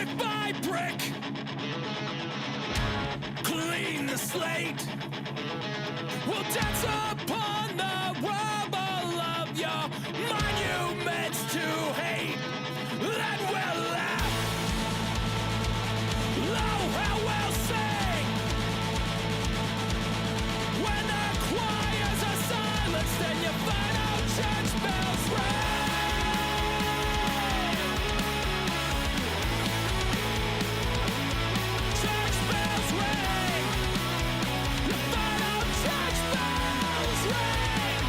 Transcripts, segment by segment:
brick by brick, clean the slate. We'll dance upon the rubble of your monuments to hate. Then we'll laugh. Oh, how we'll sing when the choirs are silenced and your final church bells ring. Church bells ring. Your final church bells ring.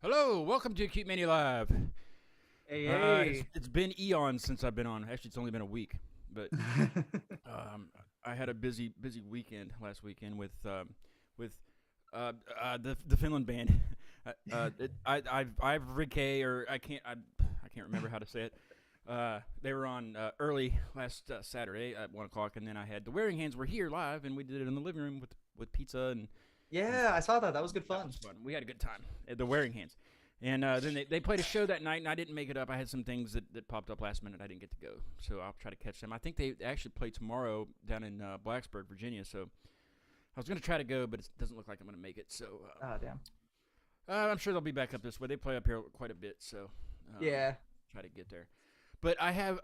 Hello, welcome to Acute Mania Live. Hey, It's been eons since I've been on. Actually, it's only been a week, but I had a busy weekend last weekend with the Finland band. I've Ricky, or I can't remember how to say it. They were on early last Saturday at 1:00, and then I had the Wearing Hands were here live, and we did it in the living room with pizza and. yeah, I saw that. That was good That fun. was fun. We had a good time at the Wearing Hands. And then they played a show that night, and I didn't make it up. I had some things that popped up last minute. I didn't get to go, so I'll try to catch them. I think they actually play tomorrow down in Blacksburg, Virginia, so I was going to try to go, but it doesn't look like I'm going to make it. So Oh, damn. I'm sure they'll be back up this way. They play up here quite a bit, so Yeah. try to get there. But I have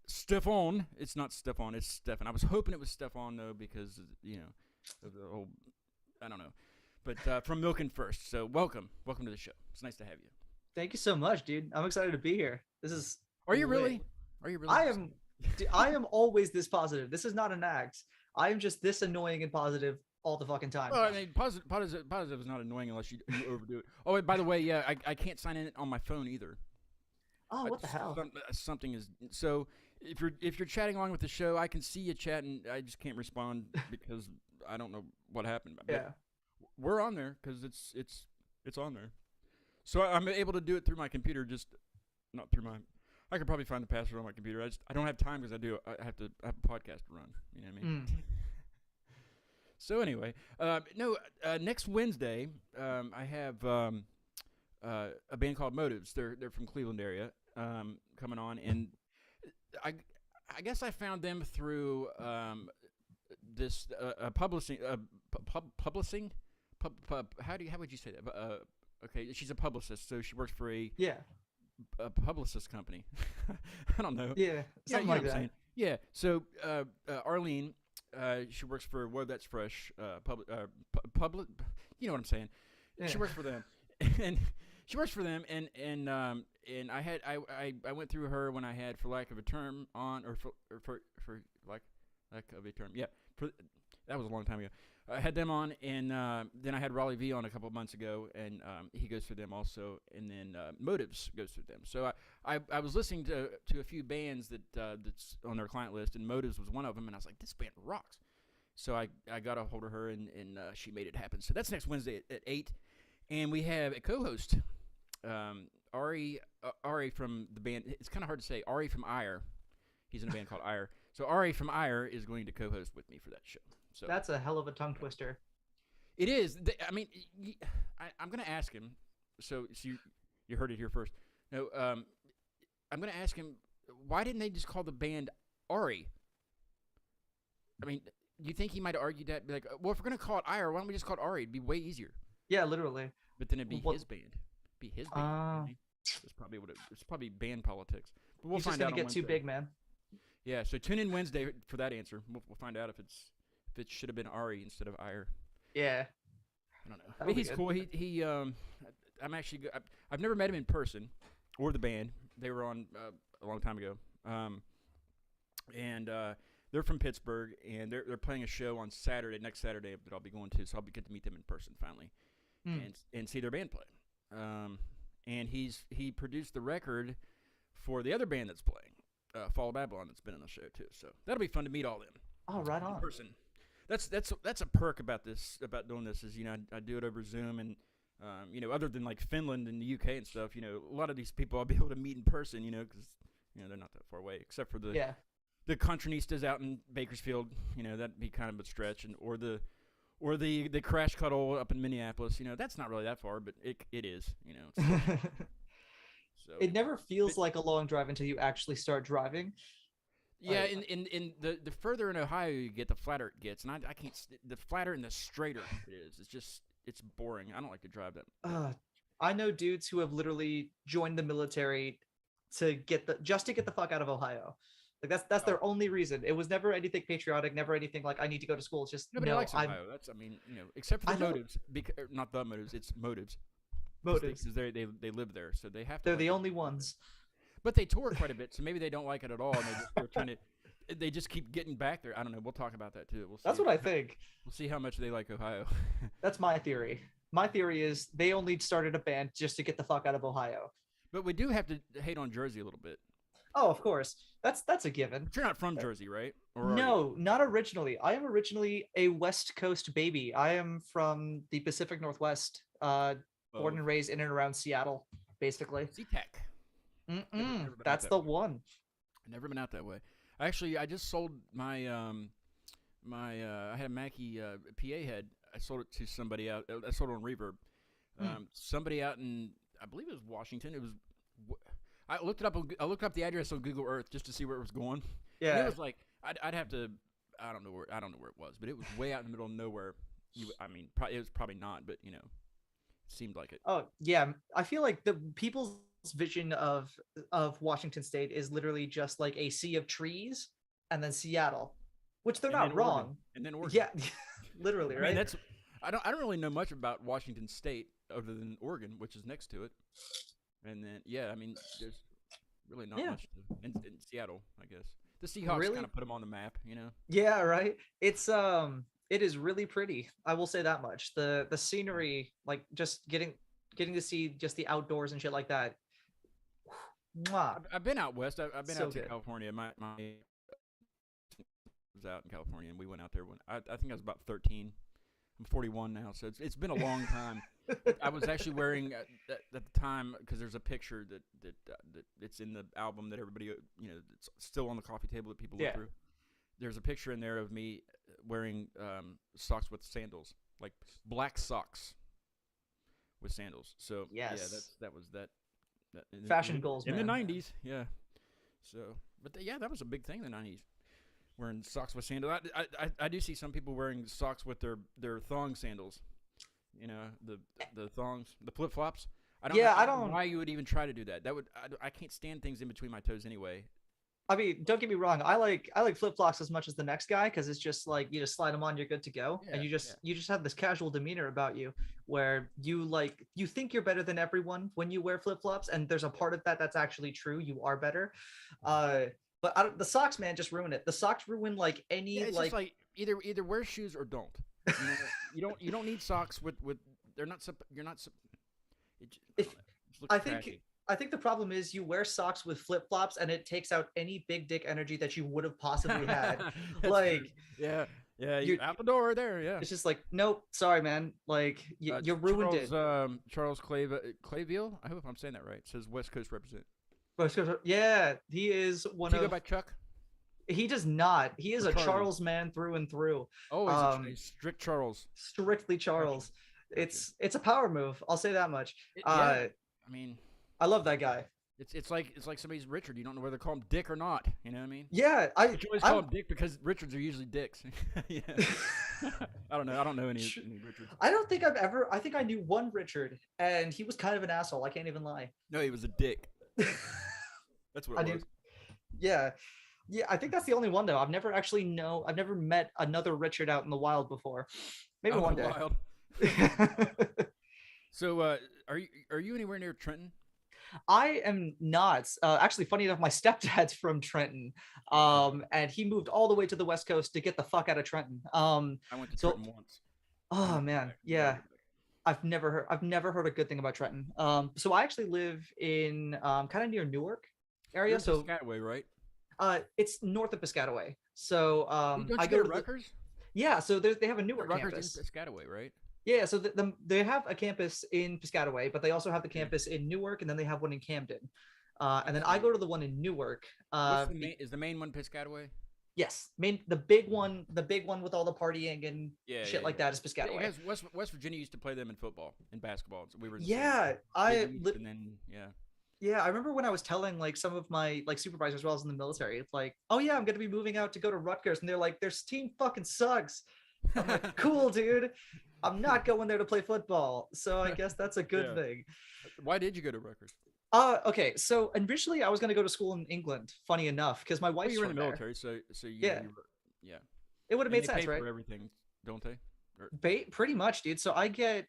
Stefan. It's not Stefan, it's Stefan. I was hoping it was Stefan, though, because, you know, of the whole, I don't know. But from Milken First. So welcome to the show. It's nice to have you. Thank you so much, dude. I'm excited to be here. This is. Are you lit. really? Are you really? I am. Dude, I am always this positive. This is not an act. I am just this annoying and positive all the fucking time. Well, I mean, positive is not annoying unless you overdo it. Oh, and by the way, yeah, I can't sign in on my phone either. Oh, what the hell? Something is so. If you're chatting along with the show, I can see you chatting. I just can't respond because I don't know what happened. But Yeah. we're on there because it's on there. So I'm able to do it through my computer, just not through my. I could probably find the password on my computer. I don't have time because I have a podcast to run. You know what I mean? So anyway, next Wednesday, I have a band called Motives. They're from Cleveland area, coming on, and I guess I found them through this publishing. How would you say that? Okay, she's a publicist, so she works for a Yeah. publicist company. I don't know. Yeah. Yeah, Something you know like what I'm that. saying. Yeah. So Arlene, she works for Whoa That's Fresh. Public. You know what I'm saying. She Yeah. works for them, and she works for them, and I went through her when I had For Lack of a Term on, or for lack of a term. Yeah. That was a long time ago. I had them on, and then I had Raleigh V on a couple of months ago, and he goes through them also, and then Motives goes through them. So I was listening to a few bands that's on their client list, and Motives was one of them, and I was like, this band rocks. So I got a hold of her, and she made it happen. So that's next Wednesday at 8, and we have a co-host, Ari from the band. It's kind of hard to say. Ari from Ire. He's in a band called Ire. So Ari from Ire is going to co-host with me for that show. So That's a hell of a tongue twister. it is. I mean, I'm going to ask him. So you heard it here first. No, I'm going to ask him, why didn't they just call the band Ari? I mean, do you think he might argue that? Be like, well, if we're going to call it Ire, why don't we just call it Ari? It'd be way easier. Yeah, literally. But then it'd be Well, his band. Be his band. You know? That's probably what it's probably band politics. But we'll He's find just out gonna on get too Wednesday. big, man. Yeah, so tune in Wednesday for that answer. We'll find out if it should have been Ari instead of Ire. Yeah. I don't know. That'll But be he's good. cool. I'm actually. I've never met him in person, or the band. They were on a long time ago. And they're from Pittsburgh, and they're playing a show on next Saturday that I'll be going to. So I'll get to meet them in person finally, and see their band play. And he produced the record for the other band that's playing, Fall of Babylon, that's been on the show too. So that'll be fun to meet all them. Oh, right in on. person. That's a perk about this about doing this is I do it over Zoom and other than like Finland and the UK and stuff, a lot of these people I'll be able to meet in person, because they're not that far away, except for the Yeah. the Countrynistas out in Bakersfield, that'd be kind of a stretch, and or the crash cuddle up in Minneapolis, that's not really that far, but it is, so It never feels But- like a long drive until you actually start driving. yeah, Like- in the further in Ohio you get, the flatter it gets, and I can't the flatter and the straighter it is. It's boring. I don't like to drive that. I know dudes who have literally joined the military to get the fuck out of Ohio. Like that's their only reason. It was never anything patriotic, never anything like I need to go to school. It's just Nobody no, likes I'm Ohio. That's except for I the don't- motives, not the motives. It's motives. motives. Because they live there, so they have to. They're like the it. only ones. But they tour quite a bit, so maybe they don't like it at all, and they're trying to. They just keep getting back there. I don't know. We'll talk about that too. We'll see. That's what I think. We'll see how much they like Ohio. That's my theory. My theory is they only started a band just to get the fuck out of Ohio. But we do have to hate on Jersey a little bit. Oh, of course. That's a given. But you're not from Jersey, right? Or are you? No, not originally. I am originally a West Coast baby. I am from the Pacific Northwest, born Oh, and raised in and around Seattle, basically. SeaTac. Mm-mm, been out that's that the way. one. I've never been out that way. Actually, I just sold my I had a Mackie PA head. I sold it to somebody out. I sold it on Reverb. Somebody out in, I believe it was Washington. It was. I looked it up. I looked up the address on Google Earth just to see where it was going. And Yeah. it was like I'd have to. I don't know where it was, but it was way out in the middle of nowhere. It was probably not, but it seemed like it. Oh, yeah. I feel like the people's vision of Washington State is literally just like a sea of trees and then Seattle, which they're And not then Oregon. wrong. And then Oregon. Yeah, literally, I right? mean, that's. I don't really know much about Washington State other than Oregon, which is next to it. And then there's really not Yeah. much in Seattle, I guess. The Seahawks Really? kind of put them on the map, Yeah, right. It is really pretty. I will say that much. The scenery, like just getting to see just the outdoors and shit like that. Mwah. I've been out west. I've been So out to good. California. My was out in California, and we went out there when I think I was about 13. I'm 41 now, so it's been a long time. I was actually wearing at the time, because there's a picture that it's in the album that everybody it's still on the coffee table that people look Yeah. through. There's a picture in there of me wearing socks with sandals, like black socks with sandals. So yeah, Yes. that was that Fashion goals, in the man. 90s. Yeah. So, but that was a big thing in the 90s. Wearing socks with sandals. I do see some people wearing socks with their thong sandals. The thongs, the flip flops. Yeah, I know don't- why you would even try to do that. I can't stand things in between my toes anyway. I mean, don't get me wrong. I like flip flops as much as the next guy because it's just like you just slide them on, you're good to go, and Yeah, you just have this casual demeanor about you where you think you're better than everyone when you wear flip flops, and there's a part of that that's actually true. You are better. But the socks, man, just ruin it. The socks ruin like any Yeah, it's like just like either wear shoes or don't. You don't need socks with they're not you're not. It, j- If- I don't know. It just looks I think trashy. I think the problem is you wear socks with flip flops and it takes out any big dick energy that you would have possibly had. That's like true. yeah, you're- out the door there. Yeah. it's just like nope, sorry, man. Like you ruined it. Charles Clayville. I hope I'm saying that right. Says West Coast represent. Yeah, he is one Does he go of. by Chuck? He does not. He is Or a Charlie? Charles man through and through. Oh, he's a strict Charles. Strictly Charles. Gotcha. It's a power move. I'll say that much. Yeah, I mean, I love that guy. it's like somebody's Richard. You don't know whether to call him Dick or not. You know what I mean? Yeah, But you always call I'm- him Dick because Richards are usually dicks. Yeah. I don't know any Richards. I don't think I think I knew one Richard, and he was kind of an asshole. I can't even lie. No, he was a dick. That's what I it knew. was. Yeah. Yeah, I think that's the only one though. I've never met another Richard out in the wild before. Maybe Out one in the day. wild. So, are you anywhere near Trenton? I am not. Actually, funny enough, my stepdad's from Trenton, and he moved all the way to the West Coast to get the fuck out of Trenton. I went to So- Trenton once. Oh man, yeah, I've never heard a good thing about Trenton. So I actually live in kind of near Newark area. You're So Piscataway, right? it's north of Piscataway. So Don't I you go go to to Rutgers? yeah. So they have a Newark Rutgers campus. in Piscataway, right? Yeah, so they have a campus in Piscataway, but they also have the campus in Newark, and then they have one in Camden. And then I go to the one in Newark. What's the main? Is the main one Piscataway? Yes, the big one with all the partying and Yeah, shit yeah, like yeah. that is Yeah, Piscataway. guys, West Virginia used to play them in football and basketball. So we were in the Yeah, same leagues, and then yeah, I remember when I was telling like some of my like supervisors while I was in the military, it's like, oh yeah, I'm gonna be moving out to go to Rutgers, and they're like, their team fucking sucks. I'm like, cool, dude. I'm not going there to play football, so I guess that's a good Yeah. thing. Why did you go to Rutgers? Okay, so initially I was gonna go to school in England. Funny enough, because my Well, wife's you were in from the there. military, so Yeah. yeah. It would have And made they sense, pay right? for everything, don't they? Or, Pretty much, dude. So I get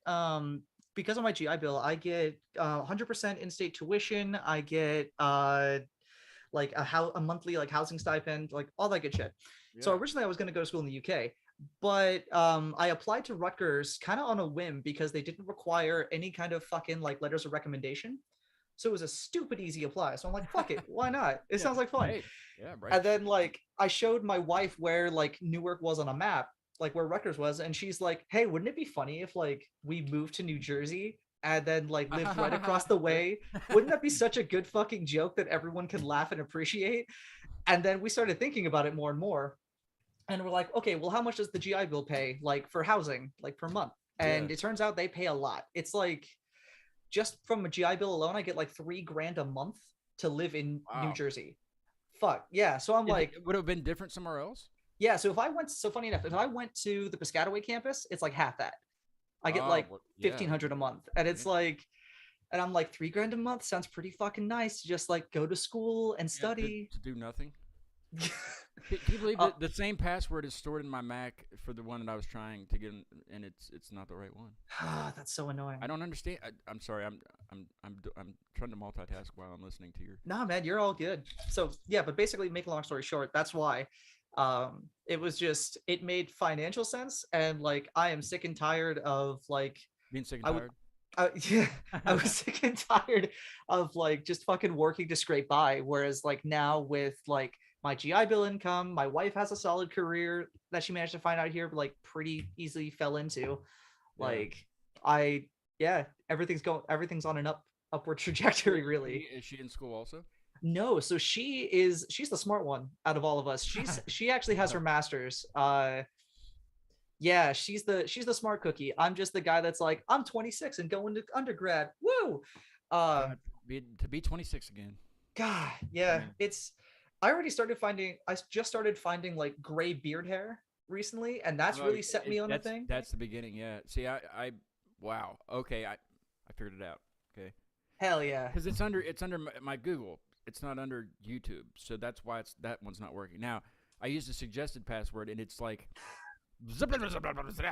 because of my GI Bill, I get 100% in-state tuition. I get like a monthly like housing stipend, like all that good shit. So yeah. originally I was going to go to school in the UK, but I applied to Rutgers kind of on a whim because they didn't require any kind of fucking like letters of recommendation. So it was a stupid easy apply. So I'm like, fuck it, why not? It Yeah. sounds like fun. Hey, yeah, right. And then like I showed my wife where like Newark was on a map, like where Rutgers was, and she's like, "Hey, wouldn't it be funny if like we moved to New Jersey and then like lived right across the way? Wouldn't that be such a good fucking joke that everyone can laugh and appreciate?" And then we started thinking about it more and more, and we're like, "Okay, well, how much does the GI Bill pay like for housing, like per month?" And Yeah. it turns out they pay a lot. It's like just from a GI Bill alone, I get like $3,000 a month to live in New Wow. Jersey. Fuck yeah! So I'm like, It would have been different somewhere else. yeah, so so funny enough, if I went to the Piscataway campus, it's like half that. I get Oh, like well, yeah. 1,500 a month. And it's Yeah. like, and I'm like, $3,000 a month sounds pretty fucking nice to just like go to school and Yeah, study. to do nothing. Can you believe Uh, that the same password is stored in my Mac for the one that I was trying to get in, and it's not the right one. That's so annoying. I don't understand. I'm sorry. I'm trying to multitask while I'm listening to your. Nah, man, you're all good. So yeah, but basically, make a long story short, that's why. It was just it made financial sense, and like I am sick and tired of like Being sick I and would- tired. yeah, I was sick and tired of like just fucking working to scrape by. Whereas like now with like my GI Bill income, my wife has a solid career that she managed to find out here, but like pretty easily fell into. Yeah. Like everything's on an upward trajectory really. Is she in school also? No, so she's the smart one out of all of us. She actually has her master's. Yeah, she's the smart cookie. I'm just the guy that's like, I'm 26 and going to undergrad. Woo! To be 26 again. God, yeah, Yeah. I just started finding like gray beard hair recently, and that's Oh, really set me on a that's, thing. That's the beginning. Yeah. See, wow. Okay, I figured it out. Okay. Hell yeah. Because it's under my Google. It's not under YouTube, so that's why that one's not working. Now I used a suggested password, and it's like.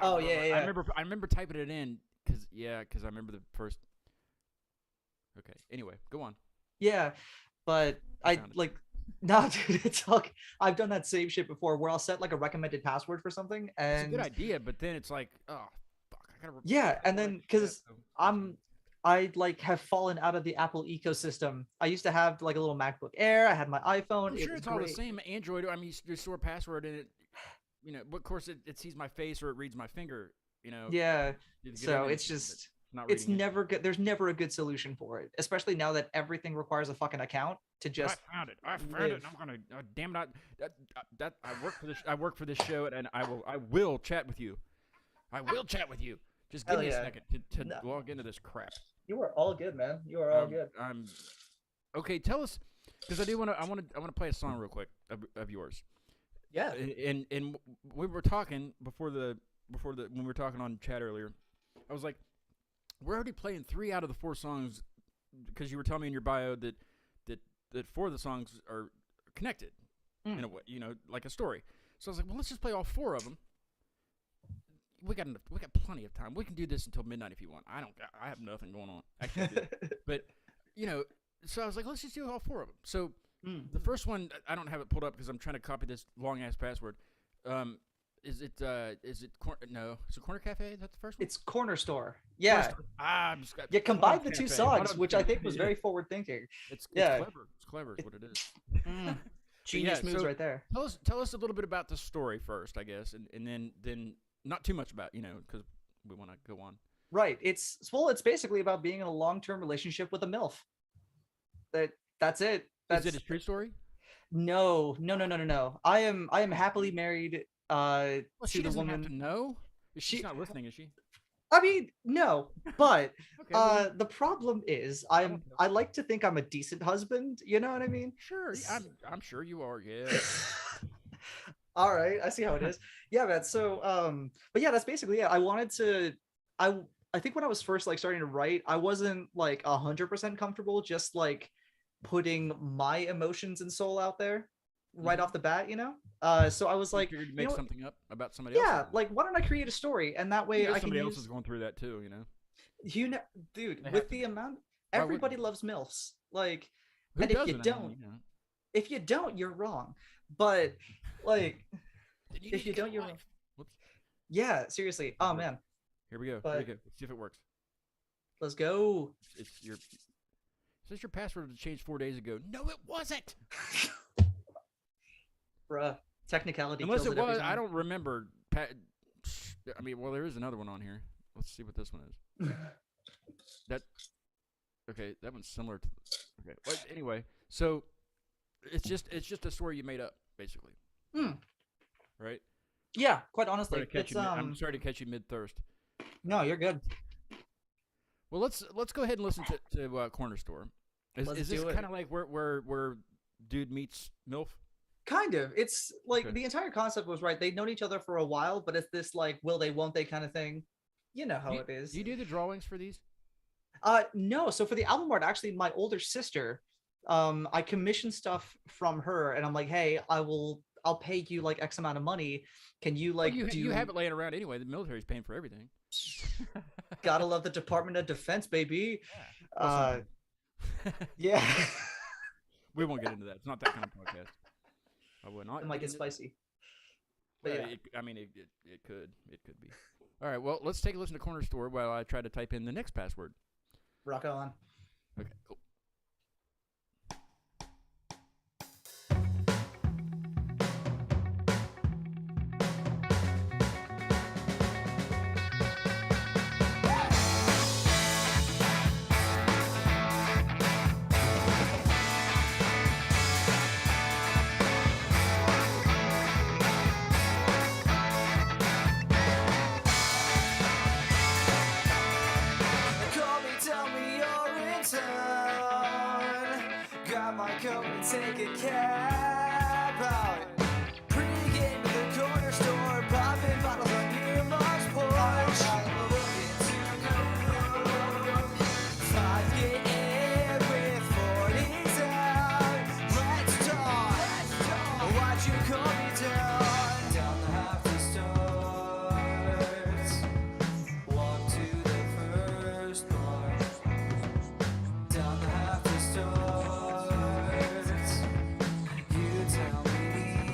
Oh yeah. I remember typing it in because I remember the first. Okay. Anyway, go on. Yeah, but I Found it. like no, dude. It's like I've done that same shit before, where I'll set like a recommended password for something, It's a and good idea, but then it's like, oh fuck, I gotta. yeah, and then because I'm I like have fallen out of the Apple ecosystem. I used to have like a little MacBook Air. I had my iPhone. I'm It sure was it's all great. the same. Android. I mean, you store a password in it. You know, but of course it sees my face or it reads my finger. You know. Yeah. to get So in it's but just not it's reading it. never good. There's never a good solution for it, especially now that everything requires a fucking account to just. I found it. I found live. it. I'm gonna. Damn it! That I work for this. I work for this show, and I will chat with you. I will chat with you. Just give Hell me a yeah. second to No. log into this crap. You are all good, man. You are all Um, good. I'm okay. Tell us, because I want to play a song real quick of yours. Yeah. And we were talking before the when we were talking on chat earlier. I was like, we're already playing 3 out of the 4 songs because you were telling me in your bio that 4 of the songs are connected in a way, you know, like a story. So I was like, well, let's just play all 4 of them. We got plenty of time. We can do this until midnight if you want. I have nothing going on. Actually, I do. But you know, so I was like, let's just do all 4 of them. So the first one, I don't have it pulled up because I'm trying to copy this long ass password. Is it Corner Cafe? Is that the first one? It's Corner Store. Yeah. You combined Hold on, the 2 Cafe. Hold songs, on, which I think Cafe, was yeah. very forward thinking. It's yeah. clever. It's clever. Is what it is. Genius moves so right there. tell us a little bit about the story first, I guess, and then not too much about because we want to go on. Right. It's basically about being in a long-term relationship with a MILF. That's it. That's Is it a true story? no. I am happily married Well, to she the doesn't woman. have to know. She's She- not listening, is she? I mean, no, but Okay. well, the problem is don't know. I like to think I'm a decent husband, you know what I mean? sure. I'm sure you are. Yeah. All right, I see how it is. Yeah, man. So but yeah, that's basically it. I wanted to I think when I was first like starting to write, I wasn't like 100% comfortable just like putting my emotions and soul out there right Mhm. off the bat, so I was like, you figured to you make know what? something up about somebody else. Yeah, like why don't I create a story and that way I can somebody else use is going through that too. dude, They have with to. the amount Why everybody wouldn't loves MILFs. Like Who and if doesn't? you I don't, mean, if you don't, you're wrong. But like then you if need you to get don't, a you're wife. wrong. Whoops. Yeah, seriously. Oh Work. man, Here we go. Here But- we go. Let's see if it works. let's go. It's your. It says your password was changed 4 days ago. No, it wasn't. Bruh, technicality Unless kills it every was, I time. don't remember. I mean, well, there is another one on here. Let's see what this one is. Okay, that one's similar to. Okay, well, anyway, so it's just a story you made up, basically, Hmm. right? Yeah, quite honestly, Sorry to catch it's you. I'm sorry to catch you mid thirst. no, you're good. Well, let's go ahead and listen to Corner Store. Let's Is this do it. kind of like where dude meets MILF? Kind of. It's like Okay. the entire concept was right. They'd known each other for a while, but it's this like will they, won't they kind of thing. You know how it is. Do you do the drawings for these? No. So for the album art, actually, my older sister, I commissioned stuff from her, and I'm like, hey, I'll pay you like X amount of money. Can you like Well, do? you have it laying around anyway. The military's paying for everything. Gotta love the Department of Defense, baby. Yeah. Yeah. We won't get into that. It's not that kind of podcast. I would not. It might get into- spicy. But yeah. It could be. All right. Well, let's take a listen to Corner Store while I try to type in the next password. Rock on. Okay. Cool. Call me, tell me you're in town. Got my coat and take a cab out. Pre-game to the corner store, popping bottles on your mom's porch. Looking to go 5 a.m. with 40s out. Let's talk. Watch you call me down. Down the half to start. Walk to the first bar. Down the half to start. You tell me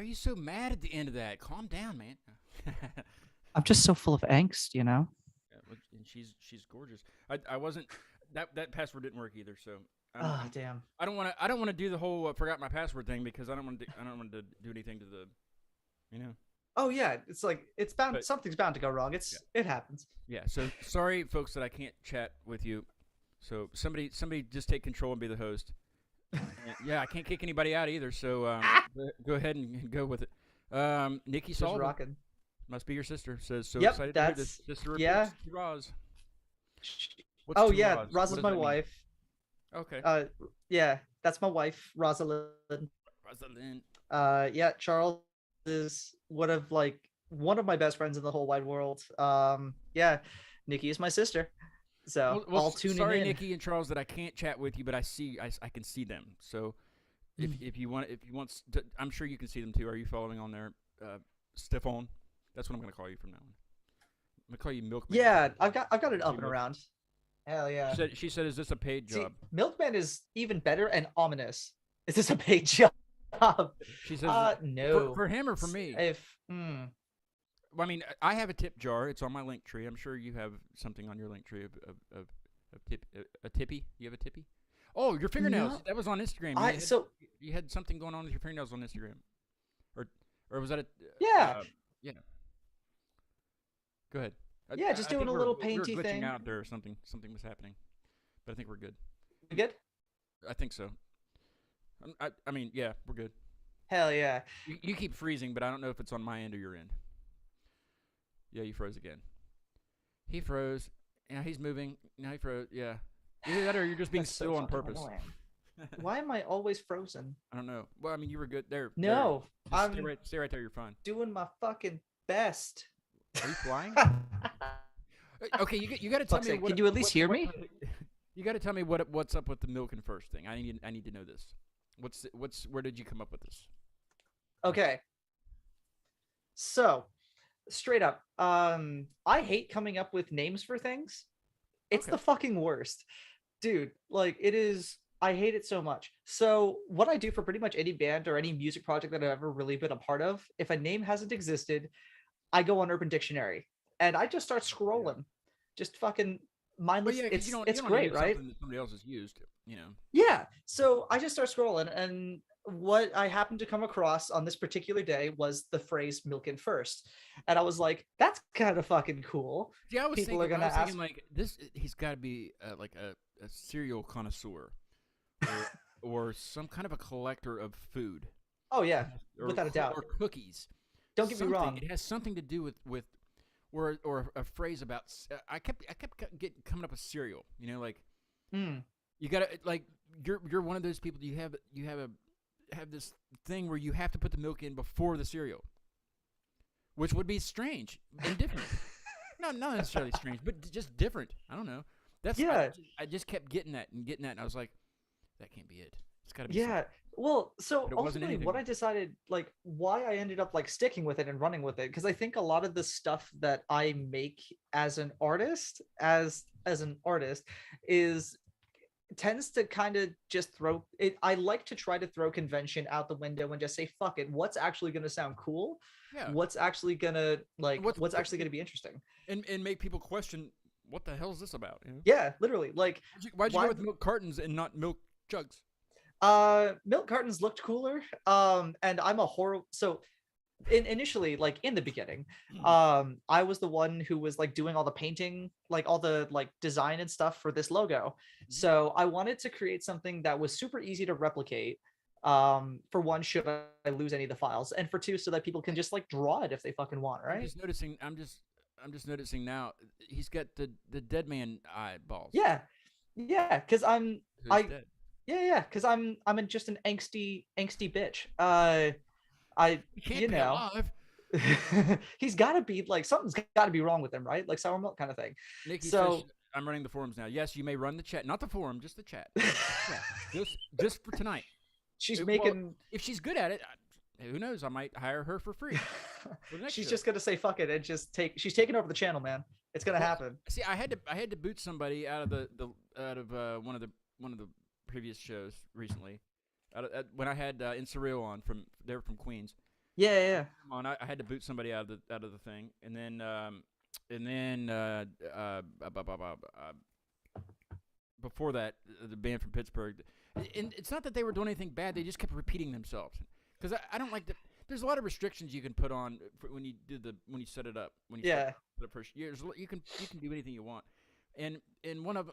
are you so mad at the end of that? Calm down, man. I'm just so full of angst, you know. Yeah, and she's gorgeous. I wasn't that password didn't work either. So Ah, damn. I don't want to do the whole forgot my password thing because I don't want to do anything to the, you know. Oh yeah, it's like it's bound. But- Something's bound to go wrong. It happens. Yeah. So sorry, folks, that I can't chat with you. So somebody just take control and be the host. And, yeah, I can't kick anybody out either. So go ahead and go with it. Nikki Just Sullivan rocking. must be your sister. Says so Yep, excited to hear this. that's- Sister yeah. reports to Roz. What's Oh to yeah, Roz? Roz What is does my that mean? wife. Okay. Yeah, that's my wife, Rosalind. Rosalind. Yeah, Charles is one of my best friends in the whole wide world. Yeah, Nikki is my sister. So Well, I'll tune sorry, in. Nikki and Charles, that I can't chat with you, but I can see them. So if you want to, I'm sure you can see them too. Are you following on there, Stefan? That's what I'm gonna call you from now on. I'm gonna call you Milkman. Yeah, I've got it up and Milk- around. Hell yeah. She said, "Is this a paid See, job?" Milkman is even better and ominous. Is this a paid job? She says, No. for him or for me? Well, I mean, I have a tip jar. It's on my link tree. I'm sure you have something on your link tree of a tippy. You have a tippy? Oh, your fingernails. No. That was on Instagram. You had something going on with your fingernails on Instagram, or was that a? yeah. Yeah. Go ahead. Yeah, just I think doing a we're- little we were painty glitching thing. out there, or something was happening, but I think we're good. We good? I think so. I mean, yeah, we're good. Hell yeah. You keep freezing, but I don't know if it's on my end or your end. Yeah, you froze again. He froze. Now he's moving. Now he froze. Yeah. Either that or you're just being That's so still on fucking purpose. annoying. Why am I always frozen? I don't know. Well, I mean, you were good there. No, Just I'm stay right there. You're fine. doing my fucking best. Are you flying? Okay, you got to tell Fuck's me. sake, What, can you at least hear me? You got to tell me what's up with the milk and first thing. I need to know this. Where did you come up with this? Okay. So, straight up, I hate coming up with names for things. It's Okay. the fucking worst. Dude, like it is I hate it so much. So, what I do for pretty much any band or any music project that I've ever really been a part of, if a name hasn't existed, I go on Urban Dictionary and I just start scrolling. Just fucking But mindless. yeah, 'cause you don't It's name great, right? something that somebody else has used. You know. Yeah. So I just start scrolling, and what I happened to come across on this particular day was the phrase "milking first," and I was like, "That's kind of fucking cool." Yeah, I was People thinking, are gonna I was thinking ask- like this. He's got to be like a cereal connoisseur, or some kind of a collector of food. Oh yeah, Or, without a doubt. or cookies. Don't get me Something. wrong. It has something to do with or a phrase about. I kept coming up with cereal. You know, like Mm. you gotta like you're one of those people. You have this thing where you have to put the milk in before the cereal, which would be strange and different. not necessarily strange, but just different. I don't know. Yeah. I just kept getting that, and I was like, that can't be it. It's got to be. Yeah. Well, so But it wasn't ultimately, anything. what I decided, like, why I ended up like sticking with it and running with it, because I think a lot of the stuff that I make as an artist, is tends to kind of just throw it. I like to try to throw convention out the window and just say, fuck it. What's actually going to sound cool? Yeah. What's actually going to What's- what's actually going to be interesting? And make people question what the hell is this about? You know? Yeah, literally. Like, Why'd you Why- go with milk cartons and not milk jugs? milk cartons looked cooler. And I'm a horror. So initially, like in the beginning, I was the one who was like doing all the painting, like all the like design and stuff for this logo. So I wanted to create something that was super easy to replicate. For one, should I lose any of the files, and for two, so that people can just like draw it if they fucking want, I'm right? just noticing. I'm just noticing now. He's got the dead man eyeballs. Yeah, because I'm Who's I- dead. yeah, because I'm just an angsty bitch. He can't you be know. alive. He's got to be like something's got to be wrong with him, right? Like sour milk kind of thing. Nikki So- says, I'm running the forums now. Yes, you may run the chat, not the forum, just the chat. just for tonight. She's Well, making. If she's good at it, who knows? I might hire her for free. for the next She's show. just gonna say fuck it and just take. She's taking over the channel, man. It's gonna Well, happen. See, I had to boot somebody out of one of the previous shows recently. When I had In Surreal on they were from Queens. Yeah, yeah. Come on, I had to boot somebody out of the thing, and then before that, the band from Pittsburgh. And it's not that they were doing anything bad; they just kept repeating themselves. Because I don't like the. There's a lot of restrictions you can put on when you set it up. When you set Yeah. it up for the first years, you can do anything you want. And one of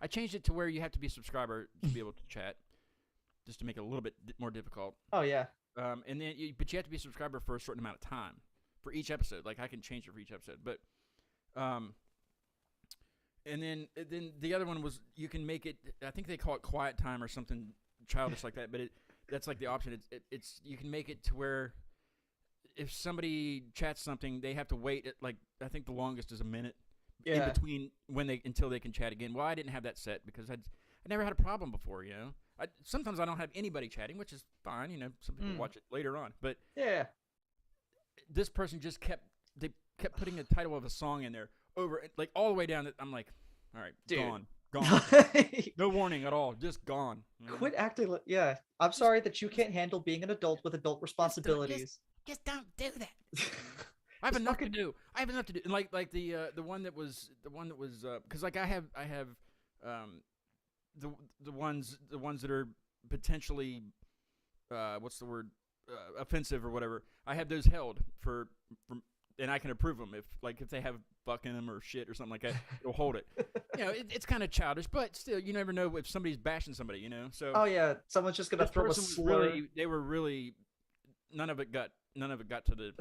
I changed it to where you have to be a subscriber to be able to chat, just to make it a little bit more difficult. Oh yeah. And then but you have to be a subscriber for a certain amount of time for each episode. Like I can change it for each episode, but and then the other one was you can make it. I think they call it quiet time or something childish like that. But that's like the option. It's you can make it to where if somebody chats something, they have to wait. Like I think the longest is a minute in Yeah. between until they can chat again. Well, I didn't have that set because I never had a problem before. You know, sometimes I don't have anybody chatting, which is fine. You know, some people watch it later on, but Yeah. this person just kept putting the title of a song in there over like all the way down. I'm like, all right, Dude. gone, no warning at all, just gone. You know? Quit acting like. Yeah. I'm sorry that you can't handle being an adult with adult responsibilities. Just don't do that. I have enough to do. And like the one that was because like I have the ones that are potentially what's the word offensive or whatever. I have those held from and I can approve them if they have fuck in them or shit or something like that. It'll hold it. You know, it's kind of childish, but still, you never know if somebody's bashing somebody. You know, so Oh yeah. Someone's just gonna this throw a person was slur. they were really none of it got to the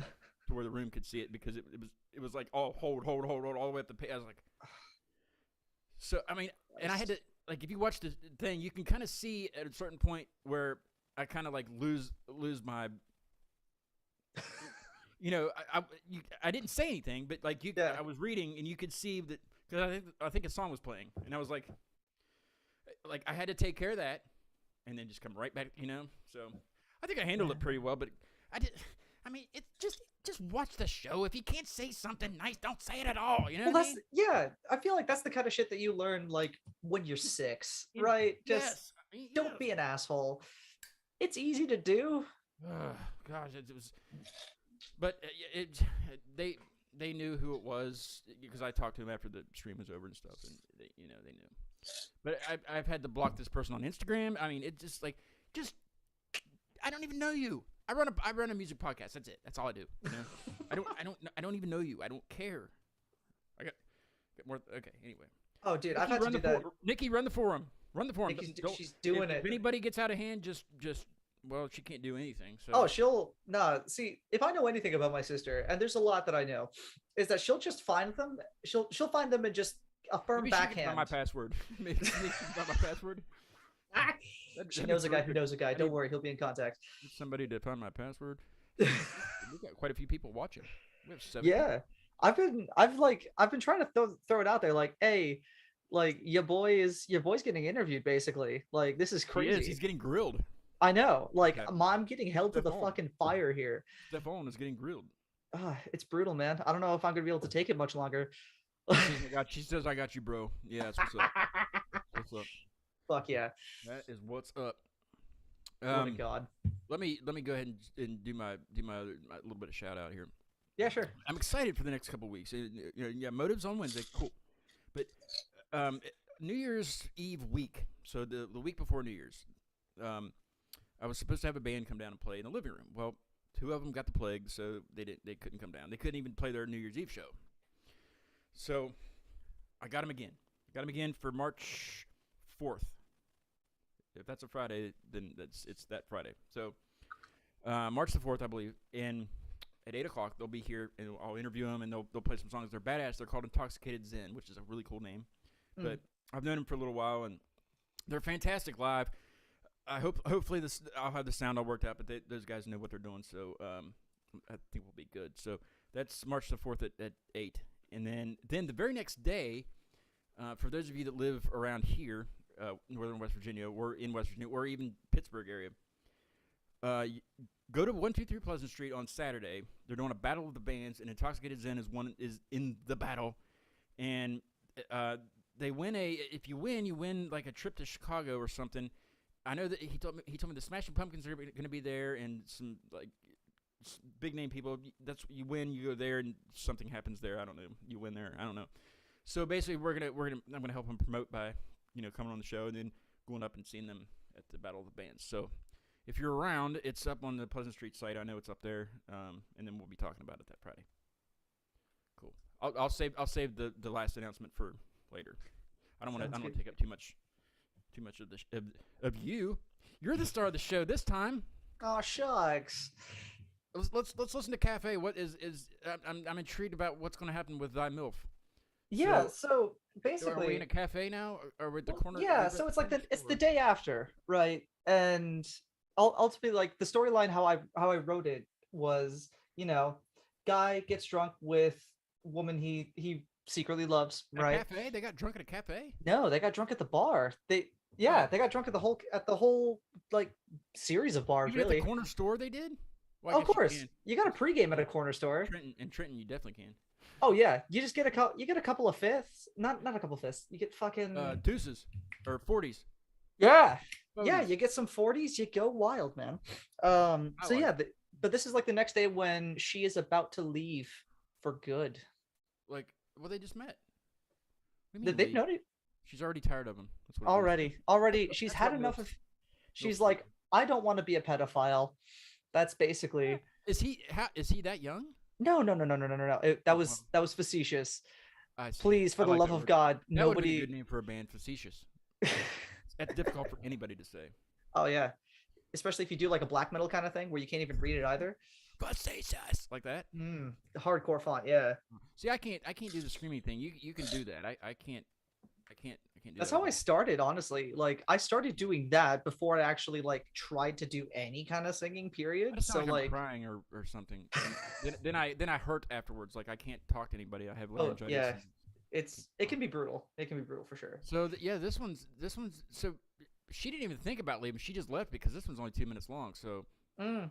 to where the room could see it because it was like hold all the way up the page. I was like, so I mean, and I had to like if you watch the thing, you can kind of see at a certain point where I kind of like lose my. You know, I didn't say anything, but like Yeah. I was reading and you could see that because I think a song was playing and I was like I had to take care of that and then just come right back, you know. So I think I handled it pretty well, but I mean, it's just watch the show. If you can't say something nice, don't say it at all. You know Well, what I that's mean? yeah. I feel like that's the kind of shit that you learn like when you're 6, right? Just Yes. I mean, don't yes. be an asshole. It's easy to do. Gosh, it was. But they knew who it was because I talked to them after the stream was over and stuff, and they knew. But I've had to block this person on Instagram. I mean, it just I don't even know you. I run a music podcast. That's it. That's all I do. You know? I don't even know you. I don't care. I got more. Okay. Anyway. Oh, dude, I've Nikki, had to run do the that. forum. Nikki, run the forum. Run the forum. She's doing if it. anybody gets out of hand, just well, she can't do anything. So. Oh, see, if I know anything about my sister, and there's a lot that I know, is that she'll just find them. She'll find them and just a firm Maybe she can backhand. find my password. Maybe she can find my password. She knows a guy who knows a guy. Don't worry, he'll be in contact. Somebody to find my password. We've got quite a few people watching. We have 7. Yeah, I've been trying to throw it out there, like, hey, like your boy's getting interviewed, basically. Like this is He crazy. is. He's getting grilled. I know. Like Okay. I'm getting held to the Step on. fucking fire here. Steph Owen is getting grilled. It's brutal, man. I don't know if I'm gonna be able to take it much longer. She says, "I got you, bro." Yeah, that's what's up. What's up? Fuck yeah. That is what's up. Oh my god. Let me go ahead and do my little bit of shout out here. Yeah, sure. I'm excited for the next couple weeks. Yeah, Motives on Wednesday, cool. But New Year's Eve week, so the week before New Year's, I was supposed to have a band come down and play in the living room. Well, 2 of them got the plague, so they couldn't come down. They couldn't even play their New Year's Eve show. So I got them again. For March 4th. If that's a Friday, then it's that Friday. So March the 4th, I believe, and at 8 o'clock they'll be here, and I'll interview them, and they'll play some songs. They're badass. They're called Intoxicated Zen, which is a really cool name. But I've known them for a little while, and they're fantastic live. Hopefully I'll have the sound all worked out, but those guys know what they're doing, so I think we'll be good. So that's March the 4th at 8, and then the very next day, for those of you that live around here, northern West Virginia, or in West Virginia, or even Pittsburgh area, go to 123 Pleasant Street on Saturday. They're doing a battle of the bands, and Intoxicated Zen is in the battle, and they win if you win, you win like a trip to Chicago or something. I know that he told me the Smashing Pumpkins are going to be there, and some like big name people. That's you win. You go there, and something happens there. I don't know. You win there. I don't know. So basically, I'm gonna help them promote by coming on the show and then going up and seeing them at the Battle of the Bands. So if you're around, it's up on the Pleasant Street site. I know it's up there, and then we'll be talking about it that Friday. Cool. I'll save the last announcement for later. I don't want to take up too much of you. You're the star of the show this time. Oh shucks. Let's listen to Cafe. What is I'm intrigued about what's going to happen with Thy MILF. Yeah, so So basically are we in a cafe now, or we're at the corner? yeah, so it's like it's the day after, right? And ultimately, like the storyline, how I wrote it was, guy gets drunk with woman he secretly loves, At a right? cafe? They got drunk at a cafe? No, they got drunk at the bar. They Oh. got drunk at the whole like series of bars, Even at really. the corner store they did? Well, I Of guess you course, can. you got a pregame at a corner store. Trenton, you definitely can. Oh yeah, you just get you get a couple of fifths, not a couple of fifths. You get fucking Deuces or 40s. yeah. Photos. You get some 40s, you go wild, man. I So like yeah, but this is like the next day when she is about to leave for good. Like, well, they just met. What do you mean They've leave? noted She's already tired of him. That's what it is. already she's that's had what enough Milf- of she's Milf like, do. I don't want to be a pedophile. That's basically Is he that young? no. That Oh, was wow. that was facetious. I see. Please, for I the like love that of word. God, That would be a nobody. good name for a band, Facetious. That's difficult for anybody to say. Oh yeah, especially if you do like a black metal kind of thing where you can't even read it either. Facetious, like that. Hardcore font, yeah. See, I can't do the screaming thing. You can do that. I can't do That's that. how I started, honestly. Like I started doing that before I actually like tried to do any kind of singing. I Period. just So sound like I'm like, crying or something. And then I hurt afterwards. Like I can't talk to anybody. I have Oh, laryngitis. yeah. It can be brutal. It can be brutal for sure. So this one's so she didn't even think about leaving. She just left because this one's only 2 minutes long. So Mm.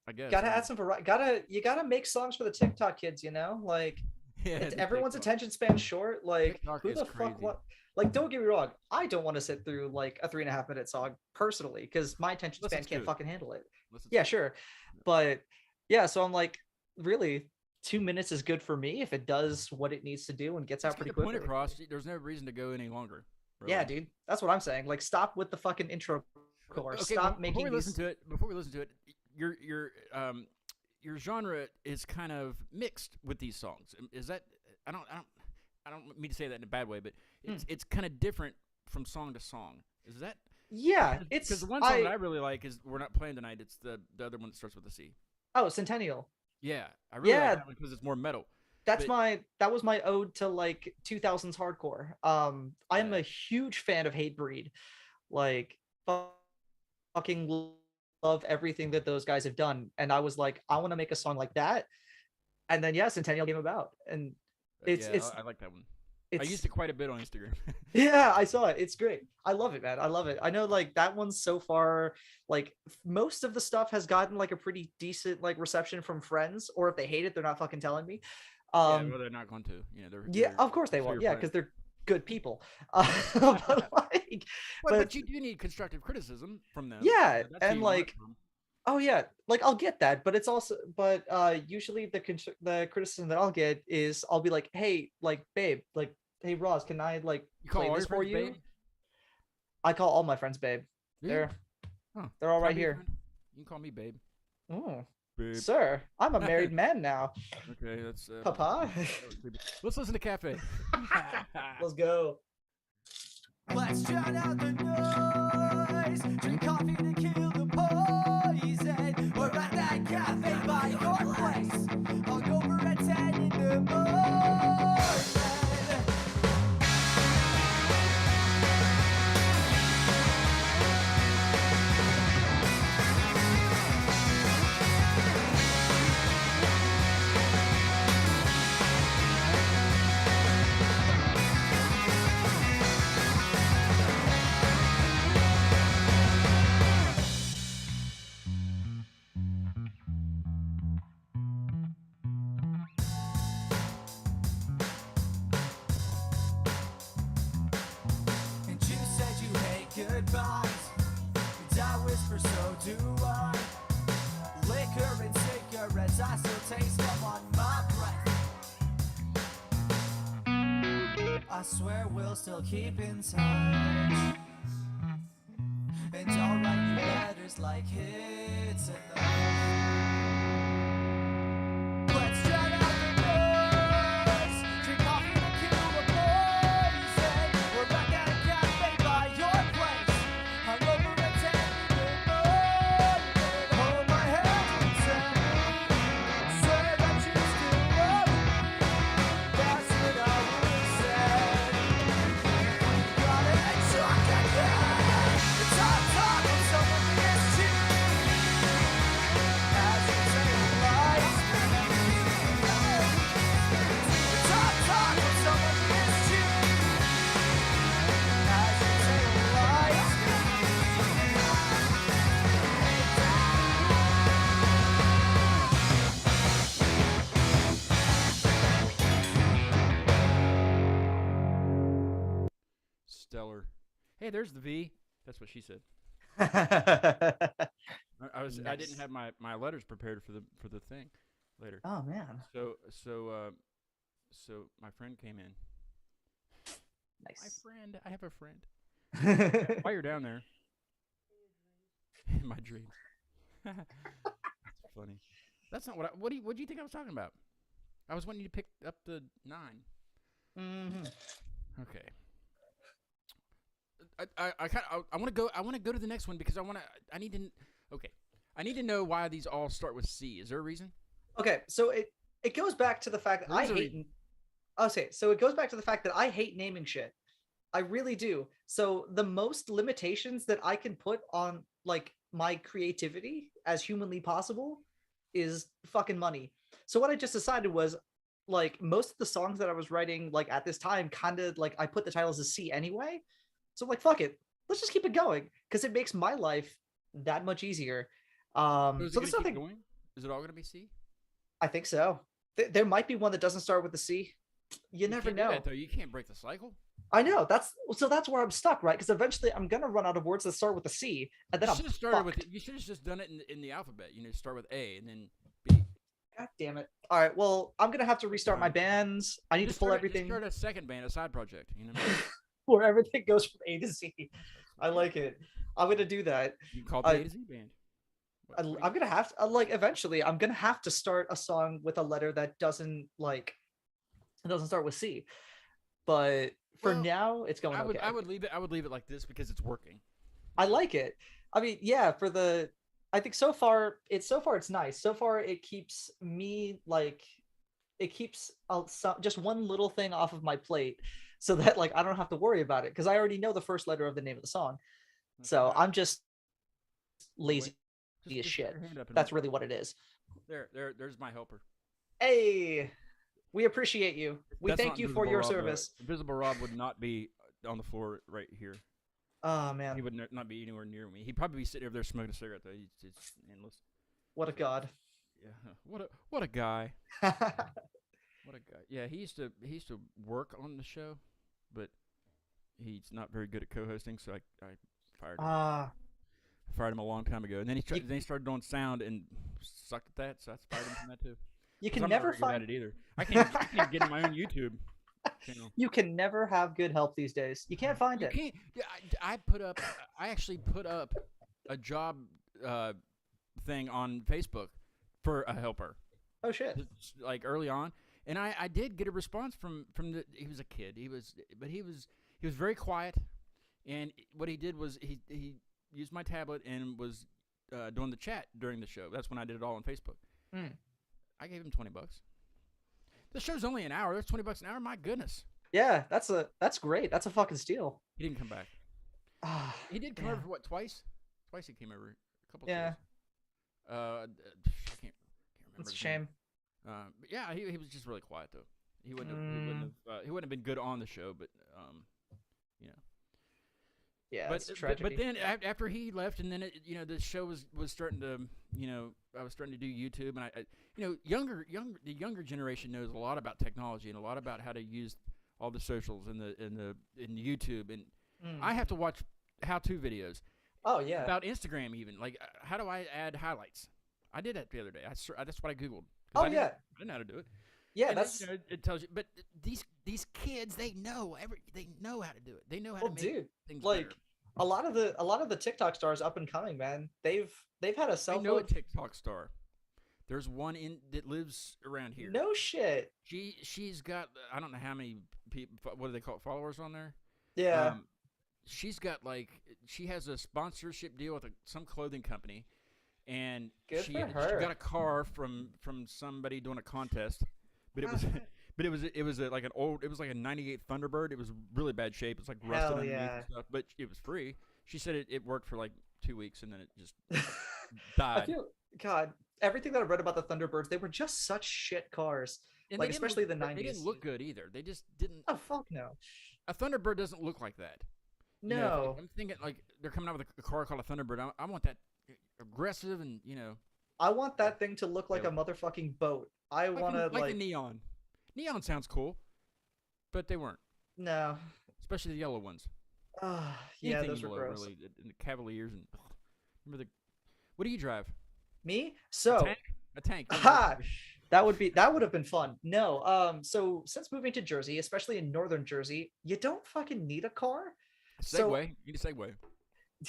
I guess Gotta add some variety. You gotta make songs for the TikTok kids. Like yeah, it's the everyone's TikTok. attention span short. Like TikTok who is the fuck crazy. what? Like don't get me wrong. I don't want to sit through like a 3.5 minute song personally because my attention Listen span to can't it. fucking handle it. Listen, Yeah, sure. But yeah, so I'm like, really, 2 minutes is good for me if it does what it needs to do and gets just out get pretty the point quickly. across. There's no reason to go any longer. Yeah, really. dude, that's what I'm saying. Like, stop with the fucking intro chorus. Okay, Stop before making we these. listen to it, your genre is kind of mixed with these songs. Is that I don't mean to say that in a bad way, but it's kind of different from song to song. Is that Yeah, it's because the one song that I really like is "We're Not Playing Tonight." It's the other one that starts with a C. oh, Centennial. Yeah, I really Yeah. like that one because it's more metal. That But- was my ode to like 2000s hardcore. I am Yeah. a huge fan of Hatebreed. Like fucking love everything that those guys have done, and I was like, I want to make a song like that. And then yeah, Centennial came about, and It's- yeah, it's- I like that one. it's I used it quite a bit on Instagram. yeah, I saw it. It's great. I love it, man. I love it. I know like that one's so far, like most of the stuff has gotten like a pretty decent like reception from friends, or if they hate it, they're not fucking telling me. Yeah, well, they're not going to. Yeah, of course they so won't. you're Yeah, fine. because they're good people. But like, But you do need constructive criticism from them. Yeah, That's who and, you learn like, from. oh yeah, like I'll get that, but it's also, but usually the criticism that I'll get is I'll be like, hey, like babe, like hey Roz, can I like You call play all this your for friends you? babe? I call all my friends babe. Do you? They're Huh. they're all Can I right be your here. friend? You can call me babe. Oh, Babe. sir, I'm a married man now. Okay, that's Papa. that was creepy. Let's listen to Cafe. Let's go. Let's drown out the noise. Drink coffee to kill the poison. We're at that cafe by your place. I'll go over at 10 in the morning. And you said you hate goodbyes. And I whisper, so do I. Liquor and cigarettes. scars I still taste them on my breath. I swear we'll still keep in touch, and I'll write you letters like it's enough. Let's drown out the noise, drink coffee in a Cuba poison. We're back at a cafe by your place, hungover and tangled mood. Hold my hand and tell me, swear that you still love me. That's what I would've said. Got it, talk again. Talk when someone is cheap. As you say lies. Talk when someone is cheap. As you say lies. Stellar. Hey, there's the V. That's what she said. I didn't have my letters prepared for the thing later. Oh man, So my friend came in. My nice. friend, I have a friend. While you're down there, in my dreams. That's funny. That's not what do you think I was talking about? I was wanting you to pick up the 9. Mhm. Okay. I want to go to the next one because I need to know why these all start with C. Is there a reason? Okay, so it goes back to the fact that I There's a hate. I'll say so. It goes back to the fact that I hate naming shit. I really do. So the most limitations that I can put on like my creativity as humanly possible is fucking money. So what I just decided was like most of the songs that I was writing like at this time kind of like I put the titles as C anyway. So I'm like fuck it. Let's just keep it going because it makes my life that much easier. So is it So gonna there's keep nothing. going? Is it all going to be C? I think so. There might be one that doesn't start with the C. You never can't do know. that, though. You can't break the cycle. I know. That's where I'm stuck, right? Because eventually I'm gonna run out of words that start with a C, and then You I'm should have started with. fucked. You should have just done it in the alphabet. Start with A and then B. God damn it! All right, well I'm gonna have to restart my Fine. bands. I need to pull everything Start a second band, a side project. where everything goes from A to Z. I like it. I'm gonna do that. You can call it the I- A to Z band. What I'm gonna have to like eventually. I'm gonna have to start a song with a letter that doesn't start with C. But for Well, now, it's going okay. I would leave it. I would leave it like this because it's working. I like it. I mean, yeah, I think so far it's nice. So far it keeps me just one little thing off of my plate so that like I don't have to worry about it because I already know the first letter of the name of the song. So I'm just lazy as Just shit. put your hand up and That's really what it is. there's my helper. Hey, we appreciate you. We That's thank not you for Invisible your Rob, though. service. Invisible Rob would not be on the floor right here. Oh He man, would not be anywhere near me. He'd probably be sitting over there smoking a cigarette though. It's endless. what a god. Yeah. What a guy. What a guy. Yeah, he used to work on the show, but he's not very good at co-hosting, so I fired him. Ah, Fired him a long time ago, and then then he started doing sound and sucked at that, so I fired him from that too. you 'Cause can I'm never not very good find at it either. I can't get in my own YouTube channel. you can never have good help these days. You can't find You it. can't. Yeah, I actually put up a job thing on Facebook for a helper, Oh shit. like early on, and I did get a response from the. He was a kid. He was very quiet, and what he did was he used my tablet and was doing the chat during the show. That's when I did it all on Facebook. Mm. I gave him $20. The show's only an hour. That's $20 an hour. My goodness. Yeah, that's great. That's a fucking steal. He didn't come back. Ah, He did come yeah. over for what, twice? Twice he came over. A couple Yeah. times. I can't remember. That's a his name. shame. But yeah, he was just really quiet though. He wouldn't have been good on the show, but you know. Yeah, But it's a tragedy. but then after he left, and then the show was starting to I was starting to do YouTube, and I the younger generation knows a lot about technology and a lot about how to use all the socials and the YouTube, and Mm. I have to watch how-to videos Oh yeah. about Instagram even. Like, how do I add highlights? I did that the other day. That's what I googled. 'Cause Oh I didn't, yeah, I didn't know how to do it. yeah. And That's it tells you. But these kids, they know how to do it. They know how well, to make dude. things Like better. a lot of the TikTok stars up and coming, man. They've had a cell I know a phone. TikTok star. There's one that lives around here. No shit. She's got I don't know how many people. What do they call it, followers on there? Yeah. She's got she has a sponsorship deal with some clothing company, and Good she for she her. got a car from somebody doing a contest, but it was it was like a '98 Thunderbird. It was really bad shape. It's like rusted Hell underneath yeah. and stuff, but it was free. She said it worked for like 2 weeks and then it just I died. feel God. Everything that I've read about the Thunderbirds, they were just such shit cars. And Like they didn't especially look- the They didn't 90s. look good either. They just didn't. Oh fuck no. A Thunderbird doesn't look like that. You know, No. if I'm thinking like they're coming out with a car called a Thunderbird. I want that aggressive and I want that thing to look like Yeah. a motherfucking boat. I like, want to like the neon. Neon sounds cool, but they weren't, no. especially the yellow ones. Yeah, Anything those were yellow, gross. really. And the Cavaliers and remember the. What do you drive? Me? A So, tank. A tank. yeah, aha, that would have been fun. No, so since moving to Jersey, especially in northern Jersey, you don't fucking need a car. So- Segway. You need a Segway.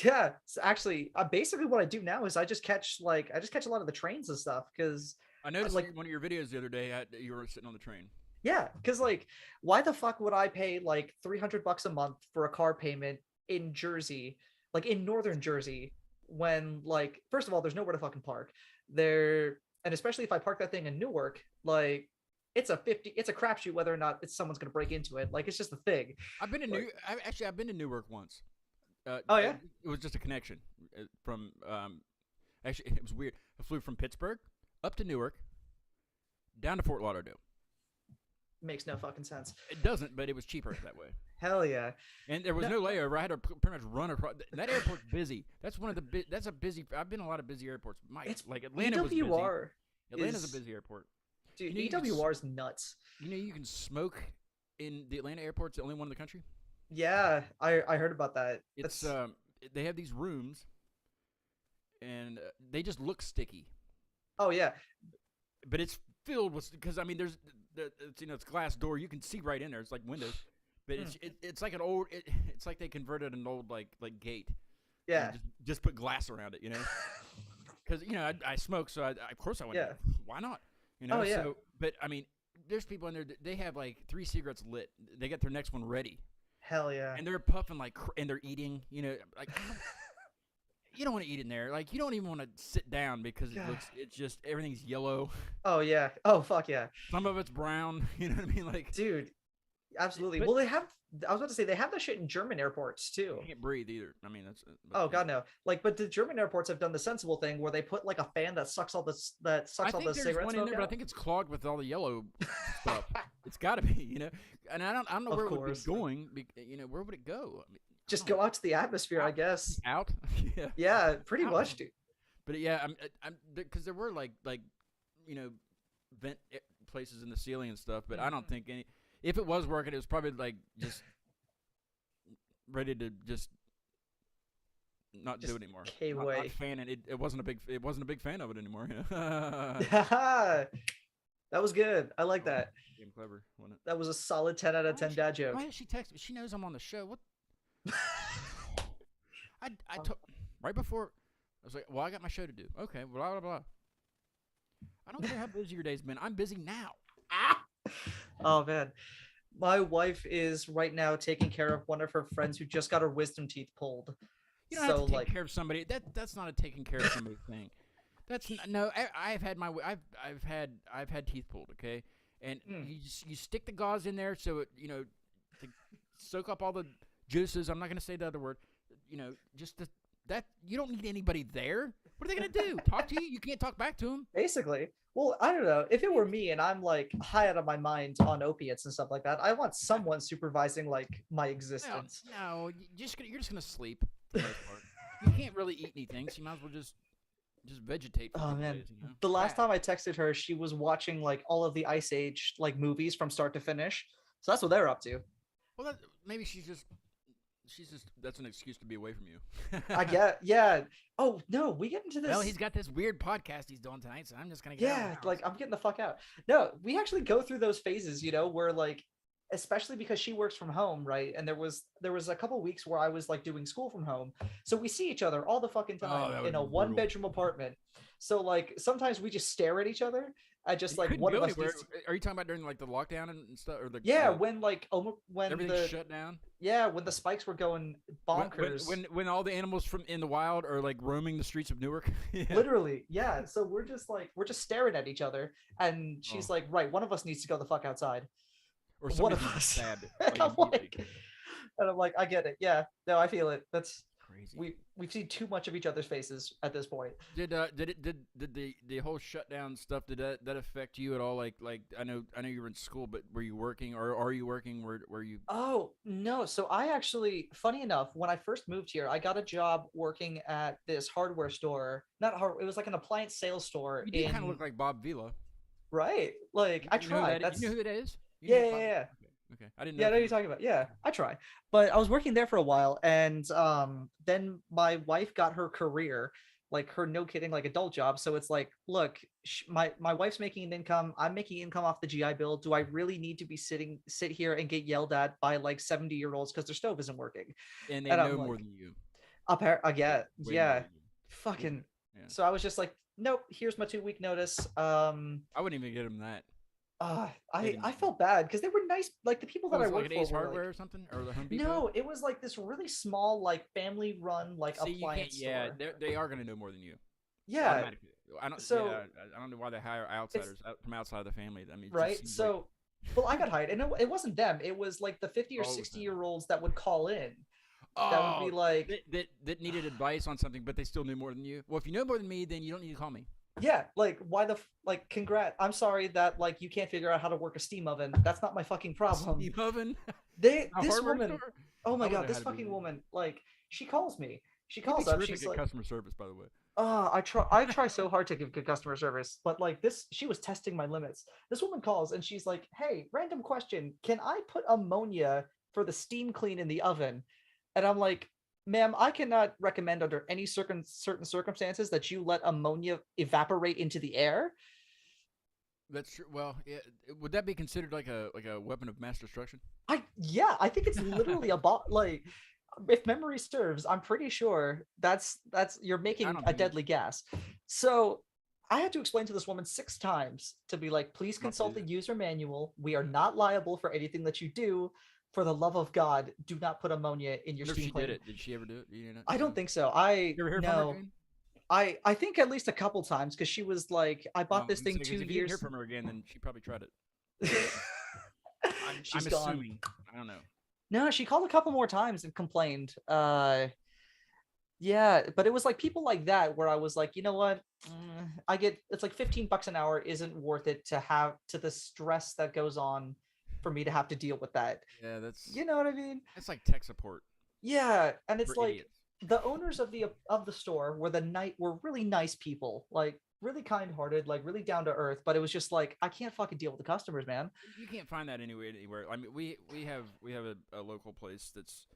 Yeah, so actually, basically what I do now is I just catch a lot of the trains and stuff because I noticed like- one of your videos the other day. You were sitting on the train. yeah, because like why the fuck would I pay like $300 a month for a car payment in Jersey, like in northern Jersey, when like first of all there's nowhere to fucking park there, and especially if I park that thing in Newark, like it's a crapshoot whether or not someone's gonna break into it. Like it's just a thing. I've been to Like- I've been to Newark once. Oh, yeah? It was just a connection from. Actually, it was weird. I flew from Pittsburgh up to Newark, down to Fort Lauderdale. Makes no fucking sense. It doesn't, but it was cheaper that way. Hell yeah. And there was no layover. I had to pretty much run across. That airport's busy. That's one of the. That's a busy. I've been to a lot of busy airports. It's like Atlanta was busy. EWR. Atlanta's is- a busy airport. Dude, You know, you can EWR is nuts. You know, you can smoke in the Atlanta airport. It's the only one in the country. Yeah, I heard about that. It's That's they have these rooms, and they just look sticky. oh yeah. But it's filled with because I mean there's it's, it's glass door, you can see right in there. It's like windows, but it's like an old it's like they converted an old like gate. Yeah. and just put glass around it, because I smoke, so I of course I went. Yeah. Why not? Oh, yeah. So, but I mean, there's people in there. They have like 3 cigarettes lit. They got their next one ready, Hell yeah. and they're puffing and they're eating. Like. You don't want to eat in there. Like you don't even want to sit down because it's just everything's yellow. Oh yeah. Oh fuck yeah. Some of it's brown. You know what I mean? Like Dude. Absolutely. But- Well, I was about to say they have that shit in German airports too. you can't breathe either. I mean that's. But, Oh god no. Like but the German airports have done the sensible thing where they put like a fan that sucks all this I all think the there's cigarette one in smoke there, but I out. think it's clogged with all the yellow stuff. It's got to be, And I don't know Of where it would course. be going. Where would it go? I mean, Just I don't go out to the atmosphere, I guess. know. Out. Yeah. Yeah, pretty I don't much, know. dude. But yeah, I'm because there were like vent places in the ceiling and stuff. But I don't think any. If it was working, it was probably like just ready to just not do Just it anymore. decay Not away. fan it. It wasn't a big fan of it anymore. That was good. I like that. Damn clever, wasn't it? That was a solid 10 out of 10 dad joke. Why did she text me? She knows I'm on the show. What? I took right before. I was like, well, I got my show to do. Okay, blah blah blah. I don't care how busy your day's been. I'm busy now. Oh man. My wife is right now taking care of one of her friends who just got her wisdom teeth pulled. You don't have to take care of somebody. That's not a taking care of somebody thing. That's no. I've had my. I've had teeth pulled. Okay, and you stick the gauze in there so it to soak up all the juices. I'm not gonna say the other word. Just that you don't need anybody there. What are they gonna do? Talk to you? You can't talk back to them. Basically. Well, I don't know. If it were me and I'm like high out of my mind on opiates and stuff like that, I want someone supervising like my existence. No, you're just gonna sleep for the most part. You can't really eat anything, so you might as well just vegetate. For a Oh couple man. days, The last Fat. time I texted her, she was watching like all of the Ice Age like movies from start to finish. So that's what they're up to. Well, maybe she's just she's just that's an excuse to be away from you. I get, yeah. Oh no, we get into this. Well, he's got this weird podcast he's doing tonight, so I'm just gonna get out of the Yeah, house. like I'm getting the fuck out. No, we actually go through those phases, where like, especially because she works from home, right? And there was a couple weeks where I was like doing school from home, so we see each other all the fucking Oh, time that would in a be brutal. one-bedroom apartment. So like sometimes we just stare at each other. I just You like couldn't one go of us. anywhere. Needs Are you talking about during like the lockdown and stuff, or the yeah, when like when everything the shut down? when the spikes were going When- bonkers. When all the animals from in the wild are like roaming the streets of Newark. Yeah. Literally, yeah. So we're just staring at each other, and she's Oh. like, "Right, one of us needs to go the fuck outside." Or One of somebody's been us. stabbed. And I'm immediately. like, I get it. Yeah, no, I feel it. That's Crazy. we've seen too much of each other's faces at this point. Did the whole shutdown stuff did that affect you at all? Like I know you were in school, but were you working or are you working? Were you? Oh no! So I actually, funny enough, when I first moved here, I got a job working at this hardware store. Not hard. It was like an appliance sales store. You do in kind of look like Bob Vila. right. Like I You know who tried. that- That's you know who that is? You Yeah, know yeah, Bob- yeah. Okay. I didn't know. yeah, I know if what you're talking about. Yeah, I try. But I was working there for a while, and then my wife got her career, like her no kidding, like adult job. So it's like, look, my wife's making an income. I'm making income off the GI Bill. Do I really need to be sit here and get yelled at by like 70-year-olds because their stove isn't working? and they and I'm know more like, than you. Yeah, Way more yeah, than you. fucking. Yeah. So I was just like, nope. Here's my 2-week notice. I wouldn't even get him that. I didn't- felt bad because they were nice. Like the people that What I was it, worked like an Ace for were Hardware like, or something, or the Home Depot. no, it was like this really small, like family run, like See, you can't. appliance Yeah, store. they are going to know more than you. Yeah, Automatically. I don't. so- yeah, I don't know why they hire outsiders from outside the family. I mean, it just right. seems So, well, I got hired, and it wasn't them. It was like the 50 or All the 60-year-olds that would call in. like, That would be like, that needed advice on something, but they still knew more than you. Well, if you know more than me, then you don't need to call me. yeah, like why like congrats. I'm sorry that like you can't figure out how to work a steam oven. That's not my fucking problem. Steve Oven. They A this hardware woman. store? Oh my I wouldn't god, know this how to do fucking that. woman. Like she calls me. She You'd be calls up. terrific She's at like, customer service, by the way. oh, I try so hard to give good customer service, but like this, she was testing my limits. This woman calls and she's like, "Hey, random question. Can I put ammonia for the steam clean in the oven?" And I'm like, "Ma'am, I cannot recommend under any certain circumstances that you let ammonia evaporate into the air." That's true. Well, yeah, would that be considered like a weapon of mass destruction? I think it's literally like, if memory serves, I'm pretty sure that's you're making don't a think it- deadly gas. So I had to explain to this woman 6 times to be like, please Not to consult do the that. user manual. We are not liable for anything that you do. For the love of God, do not put ammonia in your Wonder if steam she clean. did it. Did she ever do it? You know, I don't think so. You ever heard from her No. again? I think at least a couple times because she was like, I bought No, this I'm thing saying, 'cause 2 if you didn't hear years. from her again, then she probably tried it. She's I'm gone. assuming. I don't know. No, she called a couple more times and complained. Yeah, but it was like people like that where I was like, you know what? It's like $15 an hour isn't worth it to the stress that goes on for me to have to deal with that. Yeah, that's You know what I mean? that's like tech support Yeah, and it's for like idiots. the owners of the store were really nice people, like really kind-hearted, like really down to earth, but it was just like I can't fucking deal with the customers, man. You can't find that anywhere. I mean, we have a local place that's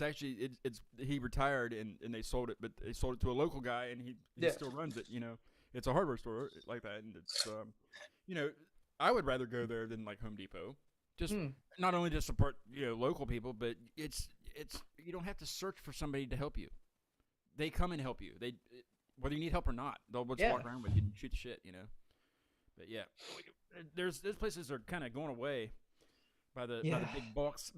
actually it's he retired and they sold it, but they sold it to a local guy and he Yeah. still runs it. You know, it's a hardware store like that, and it's you know, I would rather go there than like Home Depot. Just Hmm. not only to support local people, but it's you don't have to search for somebody to help you. They come and help you. Whether you need help or not, they'll just Yeah. walk around with you and shoot the shit. You know. But yeah, those places are kind of going away by the Yeah.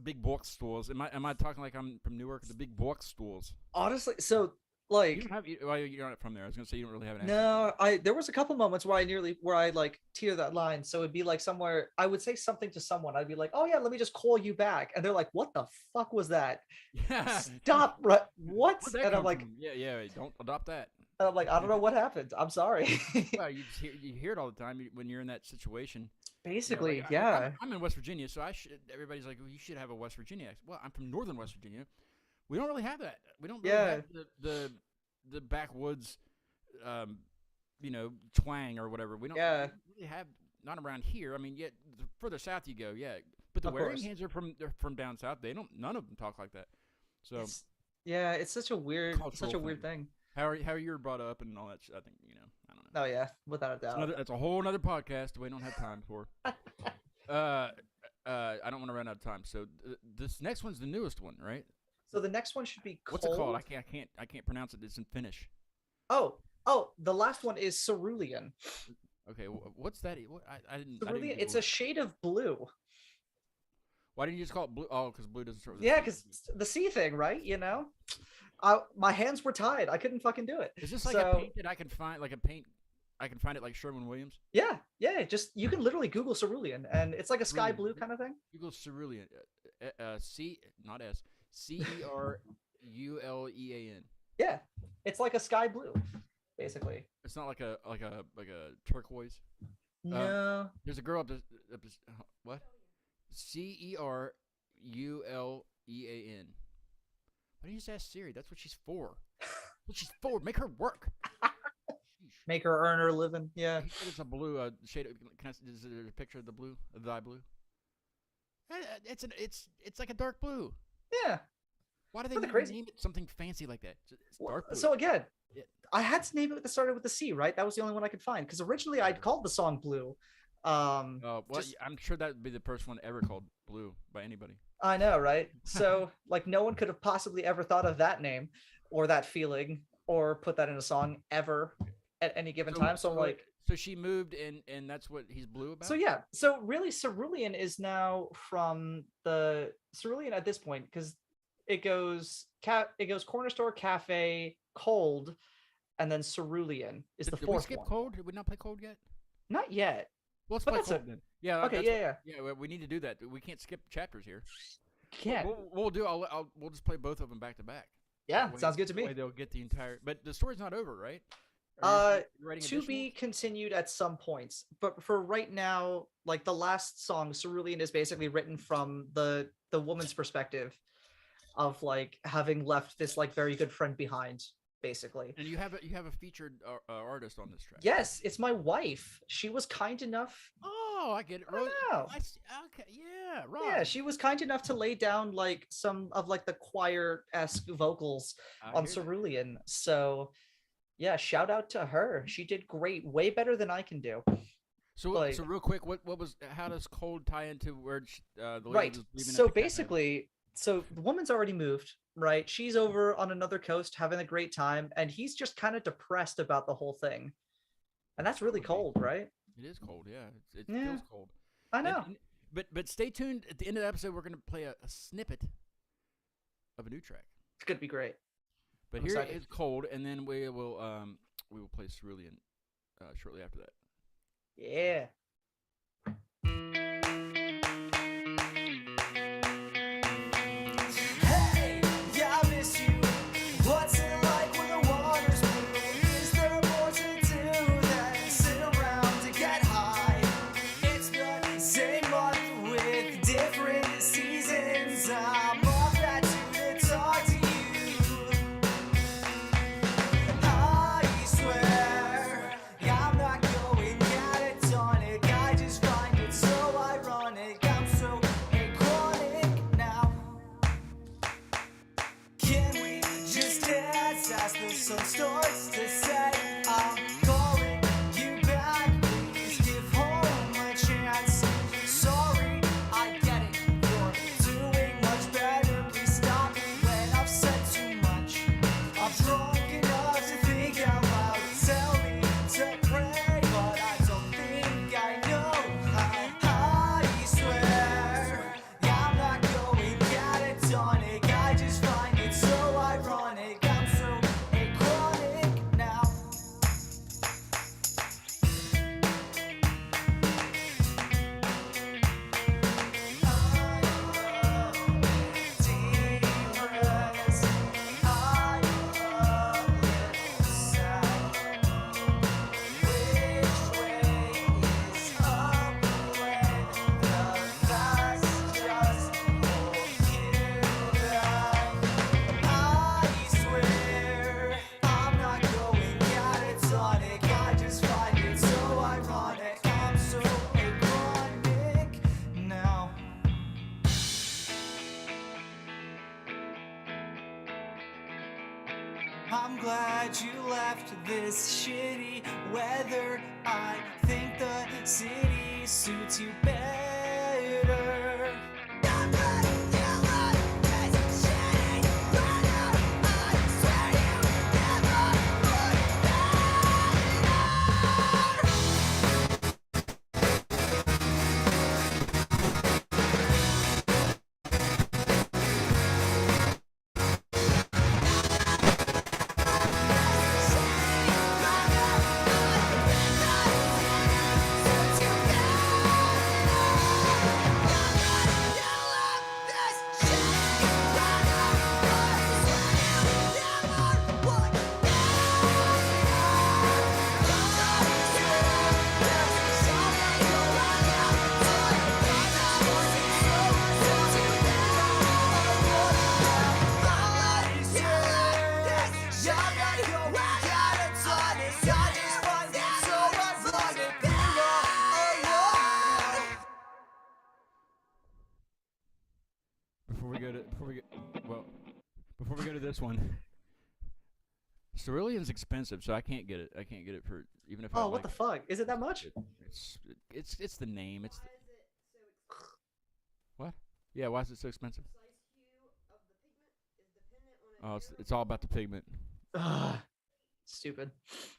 big box stores. Am I talking like I'm from Newark? The big box stores. Honestly, so You like don't have. Well, you're not from there. I was gonna say you don't really have an accent. no, there was a couple moments where I like teeter that line. So it'd be like somewhere I would say something to someone. I'd be like, "Oh yeah, let me just call you back," and they're like, "What the fuck was that? Yeah. Stop! What?" Where'd that And I'm come like, from? Yeah. Don't adopt that. I don't know what happened. I'm sorry. Well, you hear it all the time when you're in that situation. You know, Basically, like, yeah. I'm in West Virginia, so everybody's like, well, you should have a West Virginia accent. Well, I'm from northern West Virginia. We don't really have that. We don't really have the backwoods, twang or whatever. We don't Yeah. really have, not around here. I mean, yet the further south you go, yeah, But the Of Wearing course. Hands are from down south. They don't. None of them talk like that. So Yeah, it's such a weird Cultural thing. how you're brought up and all that. I think I don't know. Oh yeah, without a doubt. That's a whole other podcast we don't have time for. I don't want to run out of time. So this next one's the newest one, right? So the next one should be Cold. What's it called? I can't pronounce it. It's in Finnish. Oh, the last one is Cerulean. Okay, what's that? What I didn't. Cerulean. It's a shade of blue. Why didn't you just call it blue? Oh, because blue doesn't start with. Yeah, because the sea thing, right? My hands were tied. I couldn't fucking do it. Is this like a So- paint that I can find? Like a paint, I can find it like Sherwin-Williams. Yeah. Just you can literally Google Cerulean, and it's like a sky Cerulean. blue kind of thing. Google cerulean. C not S. Cerulean. Yeah, it's like a sky blue, basically. It's not like a turquoise. No. There's a girl up this what? Cerulean. Why don't you just ask Siri? That's what she's for. What she's for. Make her work. Sheesh. Make her earn her living. Yeah. He said it's a blue shade. Is there a picture of the blue? Of the eye blue? It's like a dark blue. Yeah. Why do they Nothing never crazy. name it something fancy like that? It's dark blue. So again, Yeah. I had to name it that started with the C, right? That was the only one I could find because originally I'd called the song Blue. Well, just- I'm sure that would be the first one ever called blue by anybody. I know, right? So like no one could have possibly ever thought of that name or that feeling or put that in a song ever at any given time. So I'm like, so she moved and that's what he's blue about. so yeah. So really, Cerulean is now from the Cerulean at this point because it goes corner store, cafe, cold, and then Cerulean is the Did we fourth skip one. cold? Did we not play cold yet? Not yet. Well, let's But play that's cold then. Yeah. Okay, that's yeah. Yeah, we need to do that. We can't skip chapters here. Yeah. We'll do. We'll just play both of them back to back. Yeah, That way- sounds good to that way me. They'll get the entire. But the story's not over, right? Are you writing To be additional? continued at some points, but for right now, like the last song, Cerulean is basically written from the woman's perspective of like having left this like very good friend behind, basically. And you have a featured artist on this track. Yes, it's my wife. She was kind enough. Oh, I get it. I don't know. Okay. Yeah. Right. Yeah, she was kind enough to lay down like some of like the choir-esque vocals on Cerulean. So yeah, shout out to her. She did great, way better than I can do. So, like- so real quick, what was? How does cold tie into where the lady Right. was leaving? at So the cafe? basically, so the woman's already moved, right? She's over on another coast having a great time, and he's just kind of depressed about the whole thing. And that's really cold, right? It is cold. Yeah, it Yeah. feels cold. I know. But stay tuned. At the end of the episode, we're gonna play a snippet of a new track. It's gonna be great. But I'm here excited. is cold, and then we will play Cerulean shortly after that. Yeah. Hey, yeah, I miss you. What's it like when the water's blue? Is there more to do than sit around to get high? It's the same month with different seasons. I'm off that to talk to you. I swear, I'm not going catatonic. I just find it so ironic. I'm so chronic now. Can we just dance as the sun starts to set? I'm calling you back. Please give home a chance. Sorry, I get it. You're doing much better. I'm glad you left this shitty weather. I think the city suits you better. Before we go to this one, Cerulean's expensive, so I can't get it. I can't get it for even if I Oh, like what the fuck? Is it that much? it. It's the name. It's what? Yeah, why is it so expensive? Oh, it's all about the pigment. Ugh. Stupid.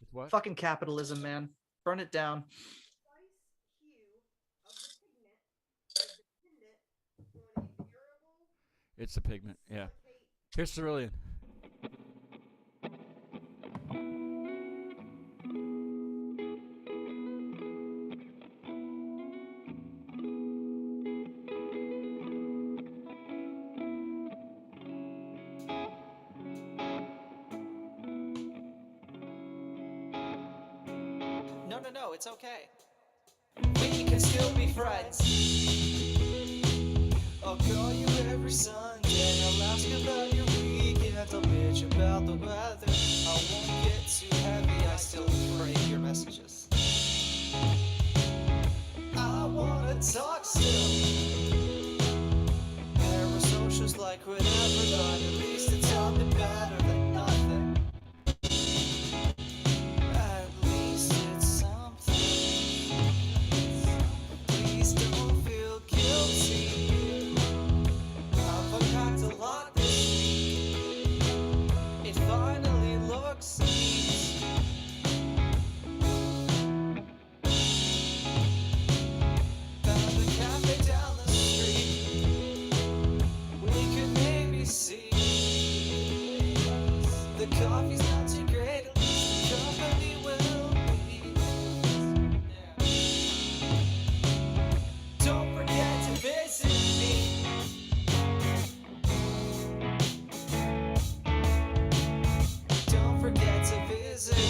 It's what? Fucking capitalism, man. Burn it down. It's the pigment. Yeah. Here's Cerulean. No, it's okay. We can still be friends. I'll call you every Sunday. I'll ask about your weekend. I'll bitch about the weather. I won't get too heavy. I still crave your messages. I wanna talk still. Parasocials like whatever, but at least it's all been better than nothing. At least it's something. Please don't feel guilty. I've unpacked a lot this week. It finally looks neat. Found a cafe down the street. We could maybe see. The coffee's not too great, at least the company will be. Don't forget to visit me. Don't forget to visit me.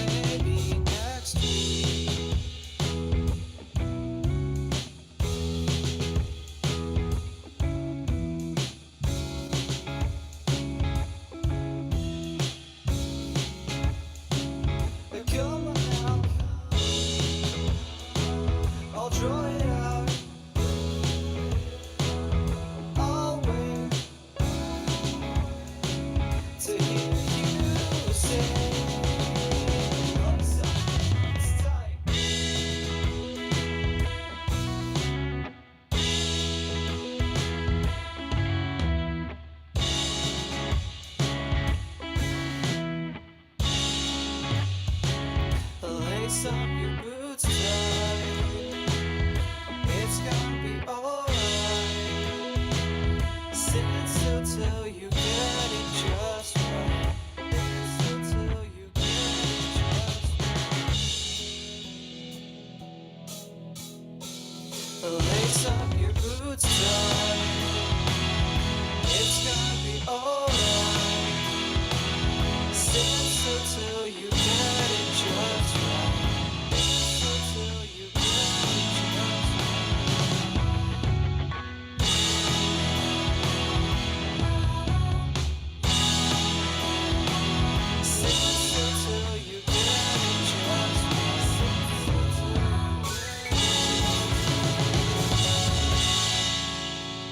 Maybe next week. Come on now, I'll draw it out. I'll wait to hear you say, it's tight. Lace up your boots tight. It's gonna be alright. Sit so till you get it just right. Sit so till you get it just right. Lace up your boots tight. It's gonna be alright. Sit so till you get it just right. So till you get it just right. Sit so till you get it just right. Sit so till you get it just right.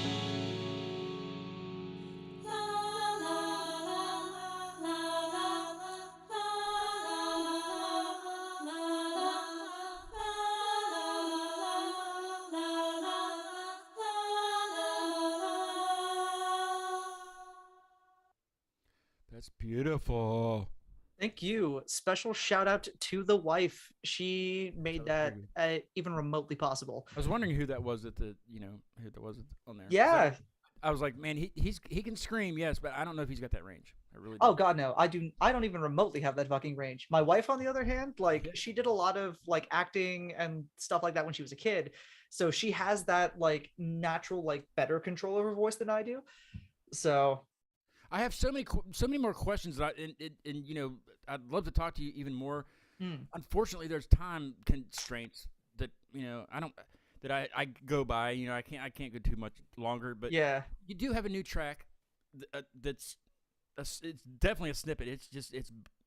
It's beautiful. Thank you. Special shout out to the wife. She made that even remotely possible. I was wondering who that was who that was on there. Yeah. I was like, man, he can scream, yes, but I don't know if he's got that range. I really Oh don't. God, no. I don't even remotely have that fucking range. My wife, on the other hand, like she did a lot of like acting and stuff like that when she was a kid. So she has that like natural, like better control over her voice than I do. So I have so many more questions that and I'd love to talk to you even more. Unfortunately, there's time constraints that I go by. I can't go too much longer. But yeah, you do have a new track that's it's definitely a snippet.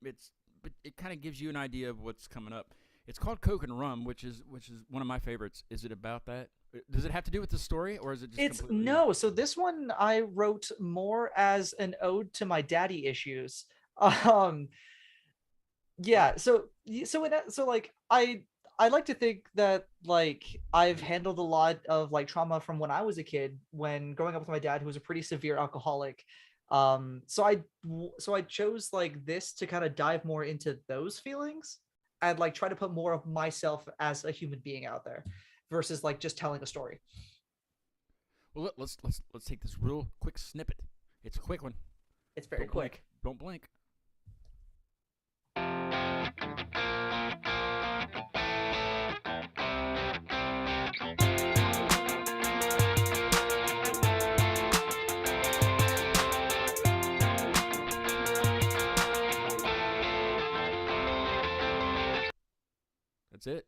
But it kind of gives you an idea of what's coming up. It's called Coke and Rum, which is one of my favorites. Is it about that? Does it have to do with the story, or is it just completely... No. So this one I wrote more as an ode to my daddy issues. Yeah. So like I like to think that like I've handled a lot of like trauma from when I was a kid, when growing up with my dad, who was a pretty severe alcoholic. So I chose like this to kind of dive more into those feelings and like try to put more of myself as a human being out there versus like just telling a story. Well, let's take this real quick snippet. It's a quick one. It's very quick. Don't blink. That's it.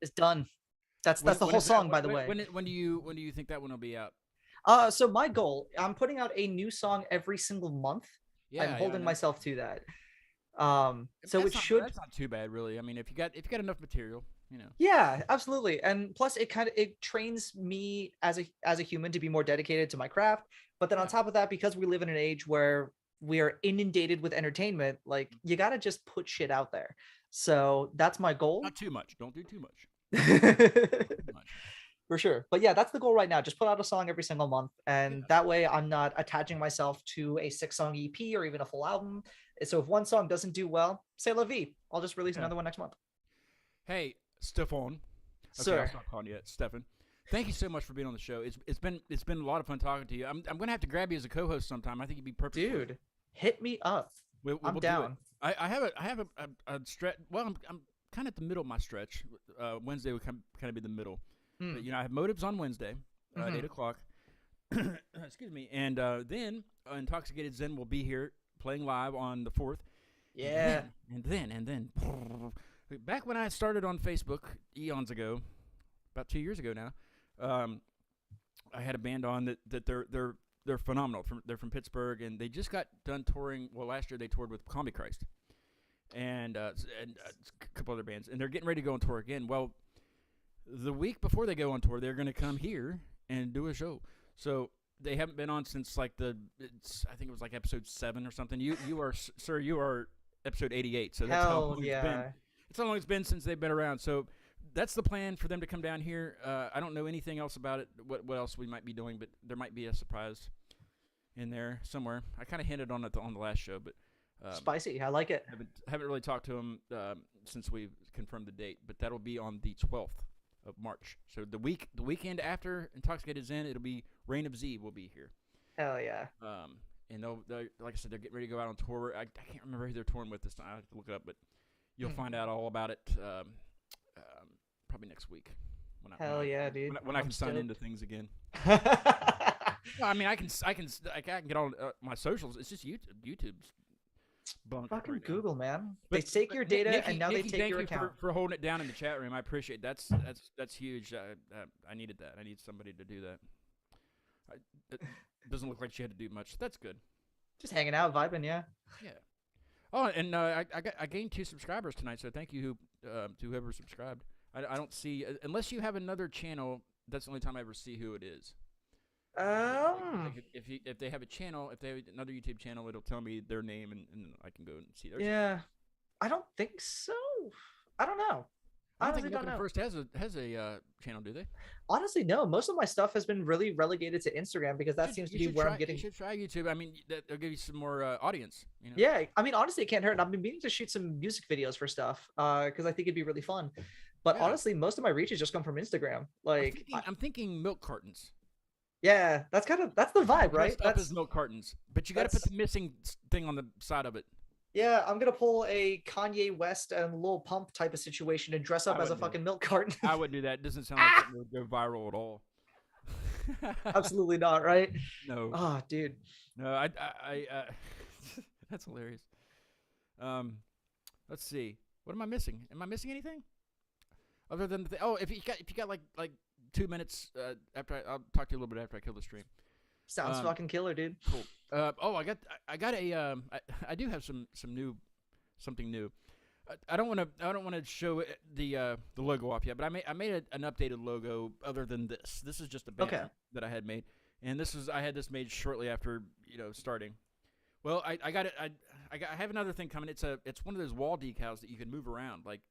It's done. That's the whole song, by the way. When do you think that one will be out? So my goal, I'm putting out a new song every single month. Yeah, I'm holding myself to that. So that's that's not too bad, really. I mean, if you got enough material, Yeah, absolutely. And plus it trains me as a human to be more dedicated to my craft. But then on top of that, because we live in an age where we are inundated with entertainment, like you got to just put shit out there. So that's my goal. Not too much. Don't do too much. Too much. For sure. But yeah, that's the goal right now. Just put out a song every single month. And that way I'm not attaching myself to a 6-song EP or even a full album. So if one song doesn't do well, say la vie. I'll just release another one next month. Hey, Stefan. Okay, Sir. I'll stop calling you that, Stefan. Thank you so much for being on the show. It's been a lot of fun talking to you. I'm gonna have to grab you as a co-host sometime. I think you'd be perfect. Dude, hit me up. I'm down. I have a stretch. Well, I'm kind of at the middle of my stretch. Wednesday would kind of be the middle. But, I have Motives on Wednesday at 8 o'clock. Excuse me. And then Intoxicated Zen will be here playing live on the 4th. Yeah. And then back when I started on Facebook eons ago, about 2 years ago now, I had a band on that they're phenomenal. They're from Pittsburgh, and they just got done touring. Well, last year they toured with Combi Christ and a couple other bands, and they're getting ready to go on tour again. Well, the week before they go on tour, they're going to come here and do a show. So they haven't been on since I think it was like episode 7 or something. You are episode 88. So that's how long it's been. It's how long it's been since they've been around. So that's the plan for them to come down here. I don't know anything else about it, what else we might be doing, but there might be a surprise in there somewhere. I kind of hinted on it on the last show, but spicy. I like it. Haven't really talked to him since we confirmed the date, but that'll be on the 12th of March. So the weekend after Intoxicated Zen, it'll be Reign of Z will be here. Hell yeah. And they'll like I said, they're getting ready to go out on tour. I can't remember who they're touring with this time. I have to look it up, but you'll find out all about it probably next week. Dude. When I can sign into things again. Well, I mean, I can get on my socials. It's just YouTube's bunk. Fucking right Google, man. But, they take your data Nikki, and now Nikki, they take thank your you account. for holding it down in the chat room. I appreciate it. That's huge. I needed that. I need somebody to do that. It doesn't look like she had to do much. That's good. Just hanging out, vibing, yeah. Yeah. Oh, and I gained 2 subscribers tonight, so thank you to whoever subscribed. I don't see unless you have another channel. That's the only time I ever see who it is. Like if they have a channel, if they have another YouTube channel, it'll tell me their name and I can go and see their. Yeah, I don't think so. I don't know. I don't Honestly, think don't Milk know. First has a channel, do they? Honestly, no. Most of my stuff has been really relegated to Instagram because that seems to be where I'm getting. You should try YouTube. I mean, that'll give you some more audience. You know? Yeah, I mean, honestly, it can't hurt. And I've been meaning to shoot some music videos for stuff because I think it'd be really fun. But Yeah. honestly, most of my reaches just come from Instagram. Like, I'm thinking milk cartons. yeah, that's the vibe, right? Dressed up as milk cartons, but you got to put the missing thing on the side of it. Yeah, I'm gonna pull a Kanye West and Lil Pump type of situation and dress up I as a wouldn't do fucking milk carton. I wouldn't do that. It doesn't sound like something that would go viral at all. Absolutely not, right? No. Oh, dude. No, that's hilarious. Let's see. What am I missing? Am I missing anything? Other than if you got like 2 minutes after I'll talk to you a little bit after I kill the stream. Sounds fucking killer, dude. Cool. I got a I do have something new. I don't want to show the logo off yet, but I made an updated logo other than this. This is just a banner that I had made, and I had this made shortly after starting. Well, I got it. I have another thing coming. It's one of those wall decals that you can move around. Like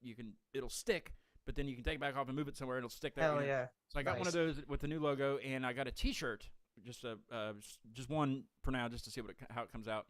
it'll stick, but then you can take it back off and move it somewhere. It'll stick there. Hell yeah. So I got one of those with the new logo, and I got a T-shirt. Just one for now, just to see how it comes out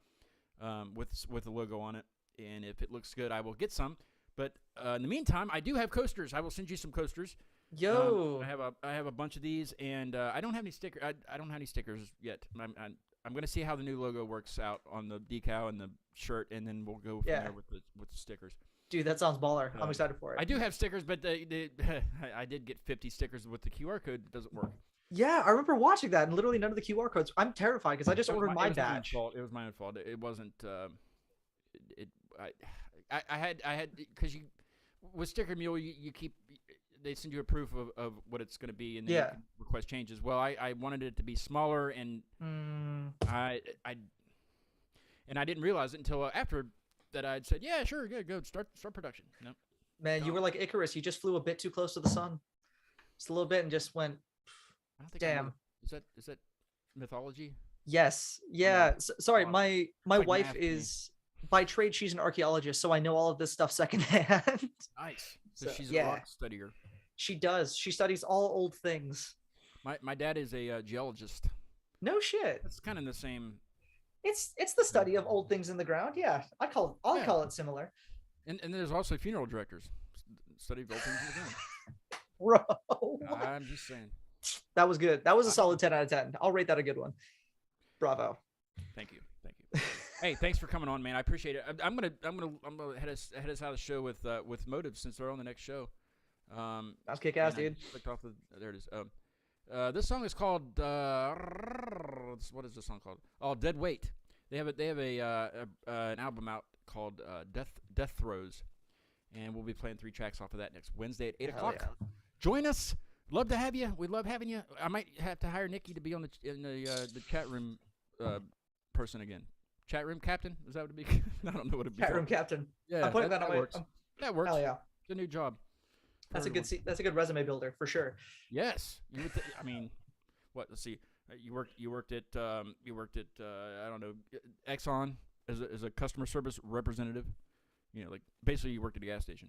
with the logo on it. And if it looks good, I will get some. But in the meantime, I do have coasters. I will send you some coasters. Yo. I have a bunch of these, and I don't have any stickers. I don't have any stickers yet. I'm going to see how the new logo works out on the decal and the shirt, and then we'll go from there with the stickers. Dude, that sounds baller. I'm excited for it. I do have stickers, but I did get 50 stickers with the QR code. It doesn't work. Yeah, I remember watching that, and literally none of the QR codes. I'm terrified because I just ordered my badge. It was my own fault. It wasn't. I had because with Sticker Mule you keep they send you a proof of what it's going to be, and then you can request changes. Well, I wanted it to be smaller, and I didn't realize it until after that I'd said, yeah, sure, go start production. No, man, you were like Icarus. You just flew a bit too close to the sun, just a little bit, and just went. I don't think Damn. Is that mythology? Yes. Yeah. Sorry, Oh, my like wife math to me. is by trade. She's an archaeologist, so I know all of this stuff secondhand. Nice. So So, she's yeah. a rock studier. She does. She studies all old things. My dad is a geologist. No shit. That's kind of the same. It's the study of old things in the ground. Yeah, I'll call it similar. And there's also funeral directors. Study of old things in the ground. Bro, I'm just saying. that was good. That was a solid 10 out of 10. I'll rate that a good one. Bravo. Thank you. Hey, thanks for coming on, man. I appreciate it. I'm gonna head us out of the show with Motive since they're on the next show. That's kick ass, and I dude. clicked off there it is. This song is called what is this song called? Oh, Dead Weight. They have an album out called Death Throes, and we'll be playing 3 tracks off of that next Wednesday at 8 Hell o'clock. yeah. Join us. Love to have you. We love having you. I might have to hire Nikki to be on the chat room person again. Chat room captain? Is that what it'd be? I don't know what it'd be. Chat room called. captain. Yeah, I'm putting that on my. works. That works. Hell yeah. It's a new job. That's a good resume builder for sure. Yes. You would I mean, what? Let's see. You worked at I don't know, Exxon as a customer service representative. Like basically you worked at a gas station.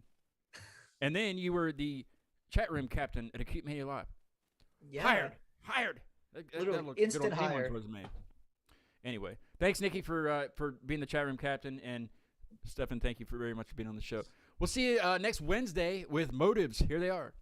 And then you were the chat room captain at Acute Media Live. Yeah. Hired. Literally That looked good instant on anyone's hire. resume. Anyway, thanks Nikki for being the chat room captain, and Stefan, thank you very much for being on the show. We'll see you next Wednesday with Motives. Here they are.